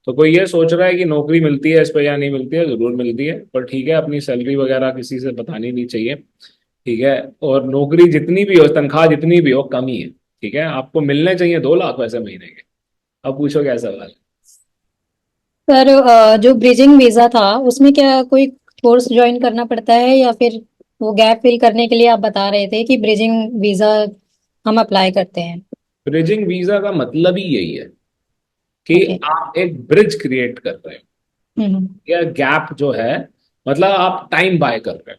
तो कोई ये सोच रहा है कि नौकरी मिलती है इस पे या नहीं मिलती है, जरूर मिलती है, पर ठीक है, अपनी सैलरी वगैरह किसी से बतानी नहीं चाहिए। ठीक है। और नौकरी जितनी भी हो, तनख्वाह जितनी भी हो, कम ही है। ठीक है, आपको मिलने चाहिए 2 लाख वैसे महीने के। अब पूछो क्या सवाल है। सर, जो ब्रिजिंग वीजा था उसमें क्या कोई कोर्स ज्वाइन करना पड़ता है, या फिर वो गैप फिल करने के लिए आप बता रहे थे कि ब्रिजिंग वीजा हम अप्लाई करते हैं? ब्रिजिंग वीजा का मतलब ही यही है कि ओके। आप एक ब्रिज क्रिएट कर रहे हो, हम्म। या गैप जो है, मतलब आप टाइम बाय कर रहे हो।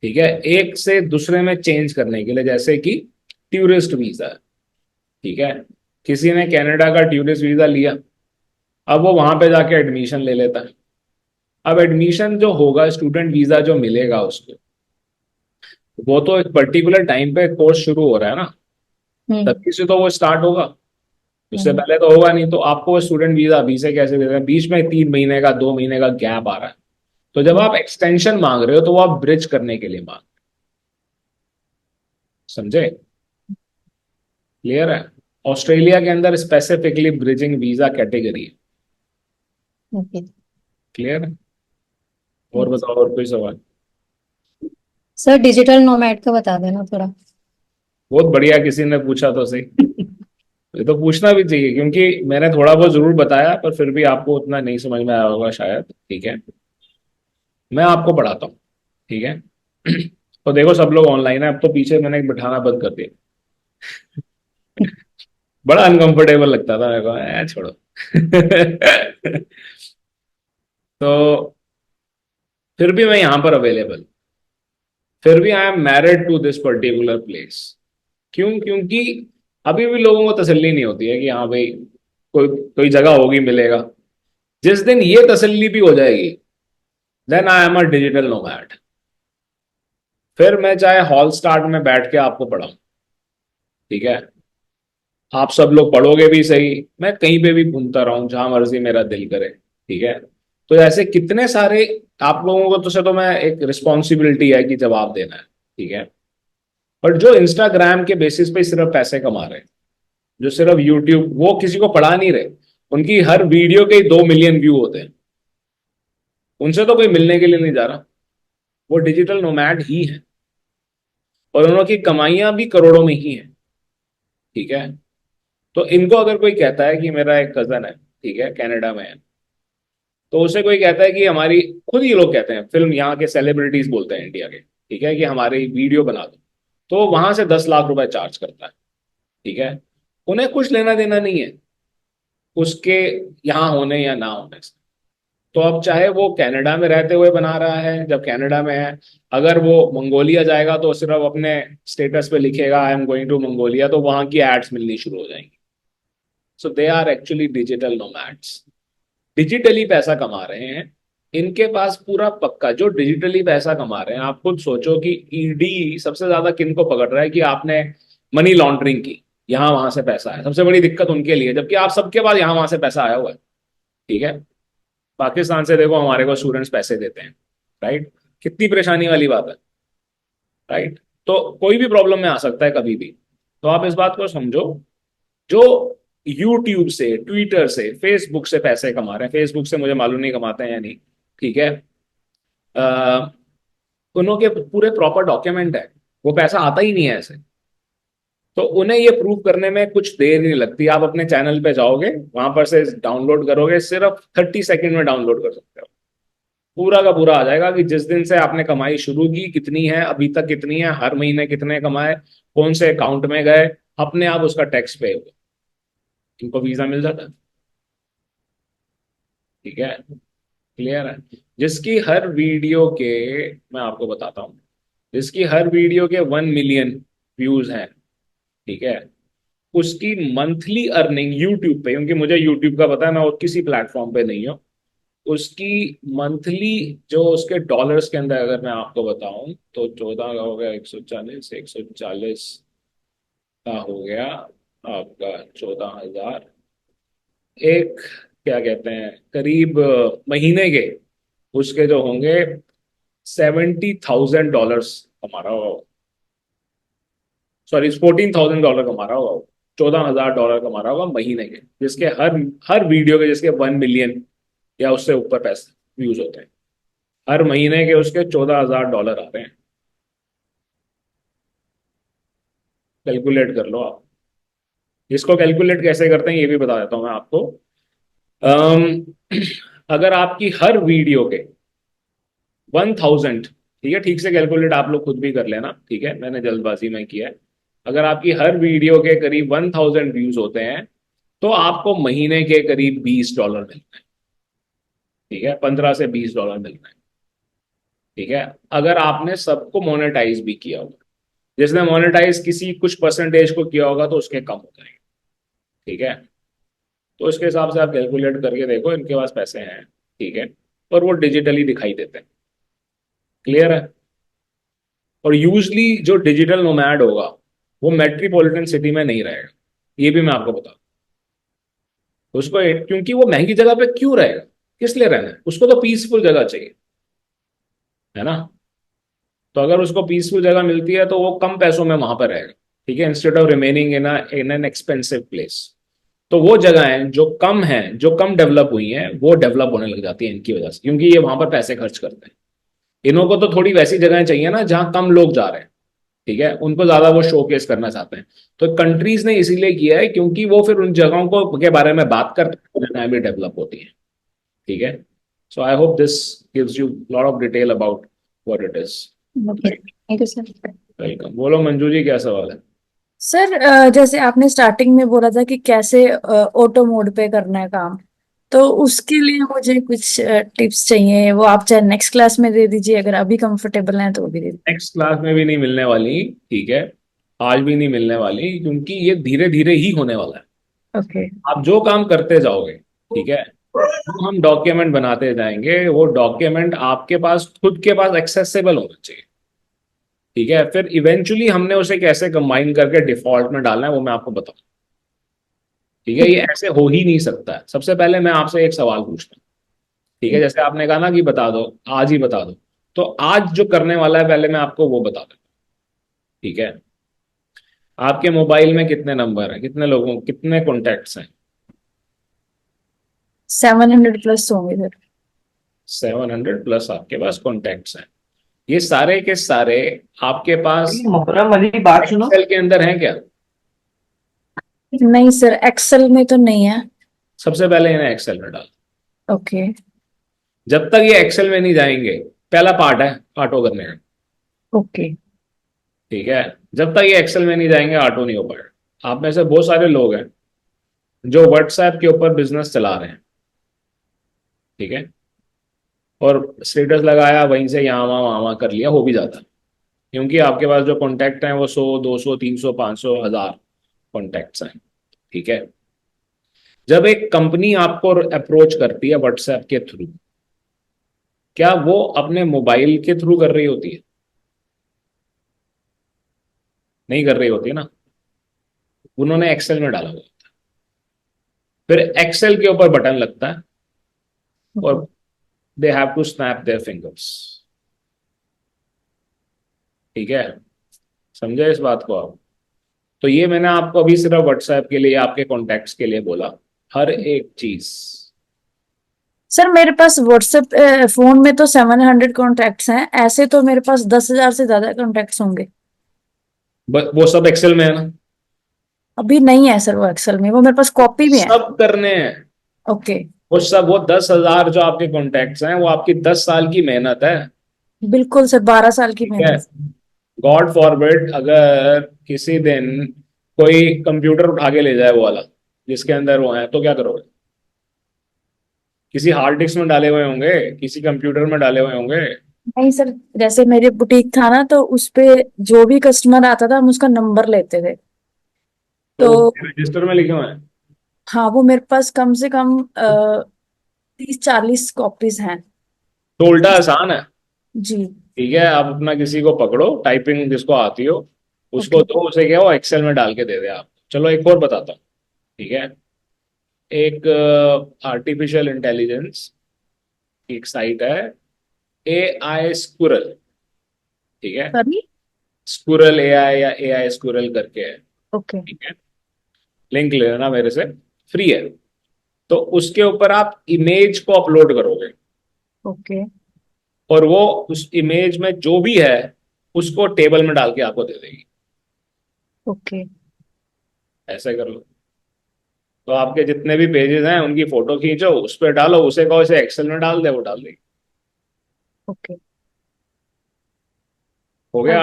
ठीक है, एक से दूसरे में चेंज करने के लिए, जैसे कि टूरिस्ट वीजा है। ठीक है, किसी ने कनाडा का टूरिस्ट वीजा लिया, अब वो वहां पे जाके एडमिशन ले लेता है। अब एडमिशन जो होगा, स्टूडेंट वीजा जो मिलेगा उसको, वो तो एक पर्टिकुलर टाइम पे कोर्स शुरू हो रहा है ना, हम्म। तभी से तो वो स्टार्ट होगा। उससे हम्म। पहले तो होगा नहीं। तो आपको स्टूडेंट वीजा अभी से कैसे दे रहे हैं? बीच में 3 महीने का, 2 महीने का गैप आ रहा है। तो जब आप एक्सटेंशन मांग रहे हो, तो वो आप ब्रिज करने के लिए मांग, समझे? क्लियर है? ऑस्ट्रेलिया के अंदर स्पेसिफिकली ब्रिजिंग वीजा कैटेगरी है। ओके। क्लियर है? और बताओ, और कोई सवाल? सर, डिजिटल नोमैड का बता देना थोड़ा। बहुत बढ़िया, किसी ने पूछा तो सही। ये तो पूछना भी चाहिए, क्योंकि मैंने थोड़ा बहुत जरूर बताया, पर फिर भी आपको उतना नहीं समझ में आया होगा शायद। ठीक है, मैं आपको पढ़ाता हूँ। ठीक है। तो देखो, सब लोग ऑनलाइन है, अब तो पीछे मैंने बिठाना बंद कर दिया। बड़ा अनकंफर्टेबल लगता था मेरे को, छोड़ो। तो फिर भी मैं यहां पर अवेलेबल, फिर भी I am married to this particular place. क्यों? क्योंकि अभी भी लोगों को तसल्ली नहीं होती है कि हाँ भाई, कोई कोई जगह होगी, मिलेगा। जिस दिन ये तसल्ली भी हो जाएगी, then I am a digital nomad. फिर मैं चाहे हॉल स्टार्ट में बैठ के आपको पढ़ाऊं, ठीक है, आप सब लोग पढ़ोगे भी सही, मैं कहीं पे भी घूमता रहूं जहां मर्जी मेरा दिल करे। ठीक है। तो ऐसे कितने सारे, आप लोगों को तो मैं एक रिस्पॉन्सिबिलिटी है कि जवाब देना है। ठीक है। बट जो इंस्टाग्राम के बेसिस पे सिर्फ पैसे कमा रहे हैं, जो सिर्फ यूट्यूब, वो किसी को पढ़ा नहीं रहे, उनकी हर वीडियो के 2 मिलियन व्यू होते हैं, उनसे तो कोई मिलने के लिए नहीं जा रहा। वो डिजिटल नोमैड ही है, और उनकी कमाइयां भी करोड़ों में ही है। ठीक है। तो इनको अगर कोई कहता है कि मेरा एक कजन है, ठीक है, कनाडा में है, तो उसे कोई कहता है कि हमारी, खुद ये लोग कहते हैं, फिल्म यहाँ के सेलिब्रिटीज बोलते हैं इंडिया के, ठीक है, कि हमारी वीडियो बना दो, तो वहां से 10 लाख रुपए चार्ज करता है। ठीक है। उन्हें कुछ लेना देना नहीं है उसके यहाँ होने या ना होने से। तो अब चाहे वो कनाडा में रहते हुए बना रहा है, जब कनाडा में है, अगर वो मंगोलिया जाएगा तो सिर्फ अपने स्टेटस पे लिखेगा I am going to Mongolia, तो वहां की एड्स मिलनी शुरू हो जाएंगी। So they are actually digital nomads, digitally पैसा कमा रहे हैं। इनके पास पूरा पक्का, जो डिजिटली पैसा कमा रहे हैं, आप खुद सोचो कि ईडी सबसे ज्यादा किन को पकड़ रहा है कि आपने मनी लॉन्ड्रिंग की, यहां वहां से पैसा है, सबसे बड़ी दिक्कत उनके लिए, जबकि आप सबके पास यहां वहां से पैसा आया हुआ है। ठीक है। पाकिस्तान से देखो, हमारे को स्टूडेंट्स पैसे देते हैं, राइट? कितनी परेशानी वाली बात है, राइट? तो कोई भी प्रॉब्लम में आ सकता है कभी भी। तो आप इस बात को समझो, जो यूट्यूब से, ट्विटर से, फेसबुक से पैसे कमा रहे हैं, फेसबुक से मुझे मालूम नहीं कमाते हैं या नहीं, ठीक है, उनके पूरे प्रॉपर डॉक्यूमेंट है, वो पैसा आता ही नहीं है ऐसे। तो उन्हें ये प्रूव करने में कुछ देर नहीं लगती। आप अपने चैनल पे जाओगे, वहां पर से डाउनलोड करोगे, सिर्फ 30 सेकंड में डाउनलोड कर सकते हो। पूरा का पूरा आ जाएगा कि जिस दिन से आपने कमाई शुरू की कितनी है, अभी तक कितनी है, हर महीने कितने कमाए, कौन से अकाउंट में गए, अपने आप उसका टैक्स पे होगा। इनको वीजा मिल जाता है। ठीक है, क्लियर है। जिसकी हर वीडियो के, मैं आपको बताता हूँ, जिसकी हर वीडियो के 1 मिलियन व्यूज हैं, ठीक है, उसकी मंथली अर्निंग यूट्यूब पे, क्योंकि मुझे यूट्यूब का पता है, मैं और किसी प्लेटफॉर्म पे नहीं हूँ, उसकी मंथली जो उसके डॉलर्स के अंदर अगर मैं आपको बताऊं तो 14 का हो गया 140 का हो गया आपका 14,000, एक क्या कहते हैं करीब महीने के उसके जो होंगे $70,000 कमा रहा होगा, सॉरी $14,000 कमा रहा होगा, $14,000 कमा रहा होगा महीने के, जिसके हर हर वीडियो के जिसके 1 मिलियन या उससे ऊपर पैसे व्यूज होते हैं, हर महीने के उसके $14,000 आ रहे हैं। कैलकुलेट कर लो आप। इसको कैलकुलेट कैसे करते हैं ये भी बता देता हूं मैं आपको। अगर आपकी हर वीडियो के 1000, ठीक है, ठीक से कैलकुलेट आप लोग खुद भी कर लेना, ठीक है, मैंने जल्दबाजी में किया है। अगर आपकी हर वीडियो के करीब 1000 व्यूज होते हैं तो आपको महीने के करीब $20 मिलते हैं। ठीक है, $15 से $20 मिल रहे हैं। ठीक है, अगर आपने सबको मोनेटाइज भी किया होगा, जिसने मोनेटाइज किसी कुछ परसेंटेज को किया होगा तो उसके कम हो जाएंगे। ठीक है, तो इसके हिसाब से आप कैलकुलेट करके देखो, इनके पास पैसे हैं, ठीक है, और वो डिजिटली दिखाई देते हैं। क्लियर है। और यूजली जो डिजिटल नोमैड होगा वो मेट्रोपॉलिटन सिटी में नहीं रहेगा, ये भी मैं आपको बता उसको, क्योंकि वो महंगी जगह पे क्यों रहेगा, किस लिए रहना है, उसको तो पीसफुल जगह चाहिए, है ना। तो अगर उसको पीसफुल जगह मिलती है तो वो कम पैसों में वहां पर रहेगा। ठीक है, instead of remaining in an expensive place. तो वो जगहें जो कम हैं, जो कम डेवलप हुई हैं, वो डेवलप होने लग जाती है इनकी वजह से, क्योंकि ये वहां पर पैसे खर्च करते हैं। इन्हों को तो थोड़ी वैसी जगहें चाहिए ना जहां कम लोग जा रहे हैं। ठीक है, उनको ज्यादा वो शोकेस करना चाहते हैं। तो कंट्रीज ने इसीलिए किया है क्योंकि वो फिर उन जगहों को के बारे में बात करते हैं, भी डेवलप होती है। ठीक है, so I hope this gives you lot of detail about what it is. Thank you sir. Welcome. बोलो मंजू जी, क्या सवाल है। सर जैसे आपने स्टार्टिंग में बोला था कि कैसे ऑटो मोड पे करना है काम, तो उसके लिए मुझे कुछ टिप्स चाहिए, वो आप चाहे नेक्स्ट क्लास में दे दीजिए, अगर अभी कंफर्टेबल हैं तो वो भी दे दीजिए। नेक्स्ट क्लास में भी नहीं मिलने वाली, ठीक है, आज भी नहीं मिलने वाली, क्योंकि ये धीरे धीरे ही होने वाला है। ओके। आप जो काम करते जाओगे, ठीक है, तो हम डॉक्यूमेंट बनाते जाएंगे, वो डॉक्यूमेंट आपके पास खुद के पास एक्सेसिबल होना चाहिए। ठीक है, फिर इवेंचुअली हमने उसे कैसे कंबाइन करके डिफॉल्ट में डालना है वो मैं आपको बताऊं। ठीक है, ये ऐसे हो ही नहीं सकता है। सबसे पहले मैं आपसे एक सवाल पूछता हूँ, ठीक है, जैसे आपने कहा ना कि बता दो, आज ही बता दो, तो आज जो करने वाला है पहले मैं आपको वो बता दूं। ठीक है, आपके मोबाइल में कितने नंबर हैं, कितने लोगों, कितने कॉन्टैक्ट्स हैं। 700 प्लस होंगे सर। 700 प्लस आपके पास कॉन्टैक्ट्स हैं। ये सारे के सारे आपके पास मोहतरम अली बात सुनो। एक्सेल के अंदर हैं क्या। नहीं सर, एक्सेल में तो नहीं है। सबसे पहले इन्हें एक्सेल में डाल। ओके। जब तक ये एक्सेल में नहीं जाएंगे, पहला पार्ट है ऑटो करने का। ओके। ठीक है, जब तक ये एक्सेल में नहीं जाएंगे ऑटो नहीं हो पाएगा। आप में से बहुत सारे लोग हैं जो व्हाट्सएप के ऊपर बिजनेस चला रहे हैं, ठीक है, और स्टेटस लगाया, वहीं से यहाँ वहाँ कर लिया, हो भी जाता है, क्योंकि आपके पास जो कॉन्टैक्ट हैं वो 100, 200, 300, 500, 1000 कॉन्टैक्ट्स हैं। ठीक है, जब एक कंपनी आपको अप्रोच करती है व्हाट्सएप के थ्रू, क्या वो अपने मोबाइल के थ्रू कर रही होती है। नहीं कर रही होती ना, उन्होंने एक्सेल में डाला हुआ होता है। फिर एक्सेल के ऊपर बटन लगता है और they have to snap their fingers. ठीक है, समझे इस बात को आप। तो ये मैंने आपको अभी सिर्फ व्हाट्सएप के लिए, आपके कॉन्टैक्ट्स के लिए बोला, हर एक चीज। सर मेरे पास व्हाट्सएप फोन में तो 700 कॉन्टैक्ट्स हैं, ऐसे तो मेरे पास 10,000 से ज्यादा कॉन्टैक्ट्स होंगे। वो सब एक्सेल में है ना। अभी नहीं है सर वो एक्सेल में, वो मेरे पास कॉपी में है। सब करने हैं ओके। वो सब, वो 10,000 जो आपके कॉन्टेक्ट्स हैं वो आपकी 10 साल की मेहनत है। बिल्कुल सर, 12 साल की ठीक है, मेहनत। गॉड फॉरबिड अगर किसी दिन कोई कंप्यूटर उठा के ले जाए वो वाला जिसके अंदर वो है, तो क्या करोगे? किसी हार्ड डिस्क में डाले हुए होंगे, किसी कंप्यूटर में डाले हुए होंगे। नहीं सर, जैसे मेरे बुटीक था ना, तो उस पे जो भी कस्टमर आता था हम उसका नंबर लेते थे। तो तो रजिस्टर में लिखे हुए हैं। हाँ, वो मेरे पास कम से कम 30-40 कॉपीज हैं। तो उल्टा आसान है। जी। ठीक है, आप अपना किसी को पकड़ो, टाइपिंग जिसको आती हो उसको ओके। दो, उसे क्या वो एक्सेल में डाल के दे दे आप। चलो एक और बताता हूँ। ठीक है, एक आर्टिफिशियल इंटेलिजेंस की एक साइट है, ए आई स्क्विरल। ठीक है, सॉरी। स्क्विरल ए आई या ए आई स्क्विरल करके है। ओके। ठीक है, लिंक ले लेना मेरे से, फ्री है। तो उसके ऊपर आप इमेज को अपलोड करोगे ओके। और वो उस इमेज में जो भी है उसको टेबल में डाल के आपको दे देगी। ओके। ऐसे कर लो। तो आपके जितने भी पेजेस हैं उनकी फोटो खींचो, उस पर डालो, उसे कहो इसे एक्सेल में डाल दे, वो डाल देगी। ओके। हो गया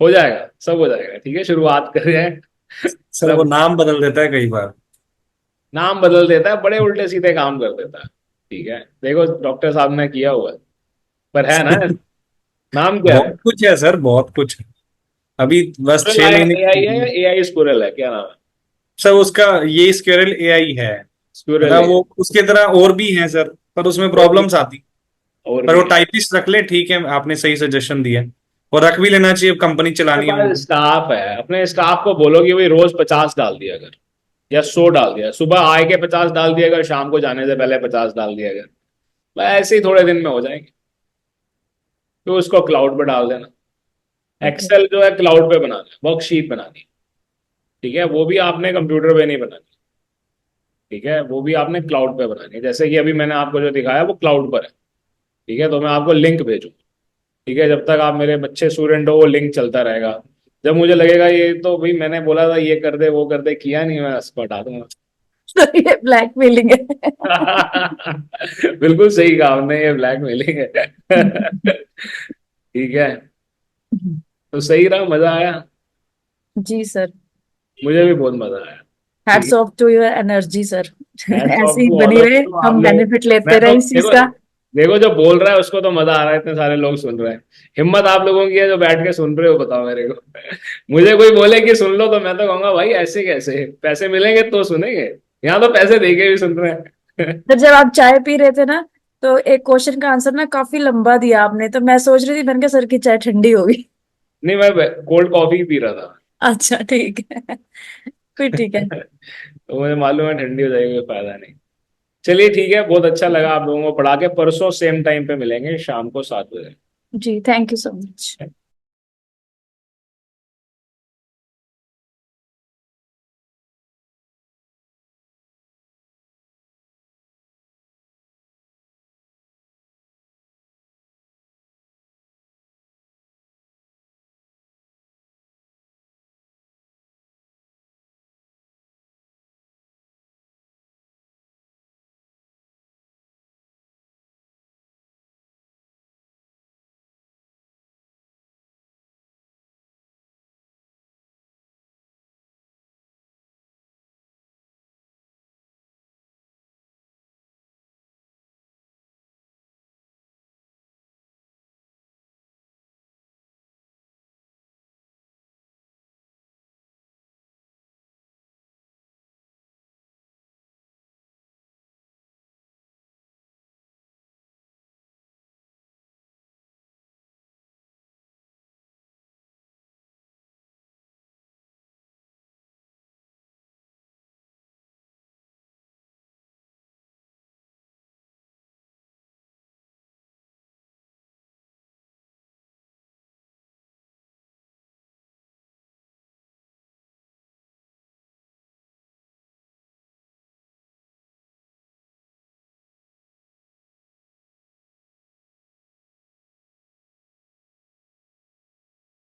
हो जाएगा, सब हो जाएगा। ठीक है, शुरुआत कर रहे हैं। सर वो नाम बदल देता है कई बार। नाम बदल देता है, बड़े उल्टे सीधे काम कर देता है। ठीक है, देखो डॉक्टर साहब ने किया हुआ है, पर है ना। नाम क्या है? बहुत कुछ है सर, बहुत कुछ है। अभी बस 6 महीने ए आई है या ए आई स्क्विरल है, क्या नाम है? सर उसका ये स्क्वेरल एआई है। स्क्विरल मतलब है। वो उसके तरह और भी हैं सर, पर उसमें प्रॉब्लम्स आती। और पर भी वो टाइपिस्ट रख ले, ठीक है, आपने सही सजेशन दिया। और रख भी लेना चाहिए, कंपनी चलानी है उनको। स्टाफ है, अपने स्टाफ को बोलो कि भाई रोज 50 डाल दिया अगर, या 100 डाल दिया, सुबह आए के 50 डाल दिया अगर, शाम को जाने से पहले 50 डाल दिया अगर, बस ऐसे ही थोड़े दिन में हो जाएंगे। तो उसको क्लाउड पे डाल देना। ओके। एक्सेल जो है क्लाउड पे बनाना है, वर्कशीट बनानी है। ठीक है, वो भी आपने कंप्यूटर पे नहीं बनानी। ठीक है, वो भी आपने क्लाउड पे बनानी है। जैसे कि अभी मैंने आपको जो दिखाया वो क्लाउड पर है। ठीक है, तो मैं आपको लिंक भेजूँ। ठीक है, जब तक आप मेरे बच्चे स्टूडेंट हो वो लिंक चलता रहेगा। जब मुझे लगेगा ये तो भाई मैंने बोला था ये कर दे वो कर दे, किया नहीं, मैं उसको हटा दूंगा। सर ये ब्लैकमेलिंग है। बिल्कुल सही कहा आपने, ये ब्लैकमेलिंग है। ठीक है, तो सही रहा, मजा आया। जी सर। मुझे भी बहुत मजा आया। ठीक hats off to your energy sir. है, हैट्स ऑफ ऐसे ही टू ऑल बनी ऑफ रहे, यू आप हम लोग। बेनिफिट मैं लेते तो रहे इस चीज देखो, का। देखो जो बोल रहा है उसको तो मजा आ रहा है, इतने सारे लोग सुन रहे हैं। हिम्मत आप लोगों की है जो बैठ के सुन रहे हो, बताओ मेरे को। मुझे कोई बोले कि सुन लो तो मैं तो कहूंगा भाई ऐसे कैसे, पैसे मिलेंगे तो सुनेंगे। यहाँ तो पैसे देके भी सुन रहे हैं। सर जब आप चाय पी रहे थे ना, तो एक क्वेश्चन का आंसर ना काफी लंबा दिया आपने, तो मैं सोच रही थी, मैंने कहा सर की चाय ठंडी होगी। नहीं, मैं कोल्ड कॉफी पी रहा था। अच्छा ठीक है। फिर ठीक है। तो मुझे मालूम है ठंडी हो जाएगी, कोई फायदा नहीं। चलिए ठीक है, बहुत अच्छा लगा आप लोगों को पढ़ा के। परसों सेम टाइम पे मिलेंगे, शाम को 7 बजे। जी, थैंक यू सो मच।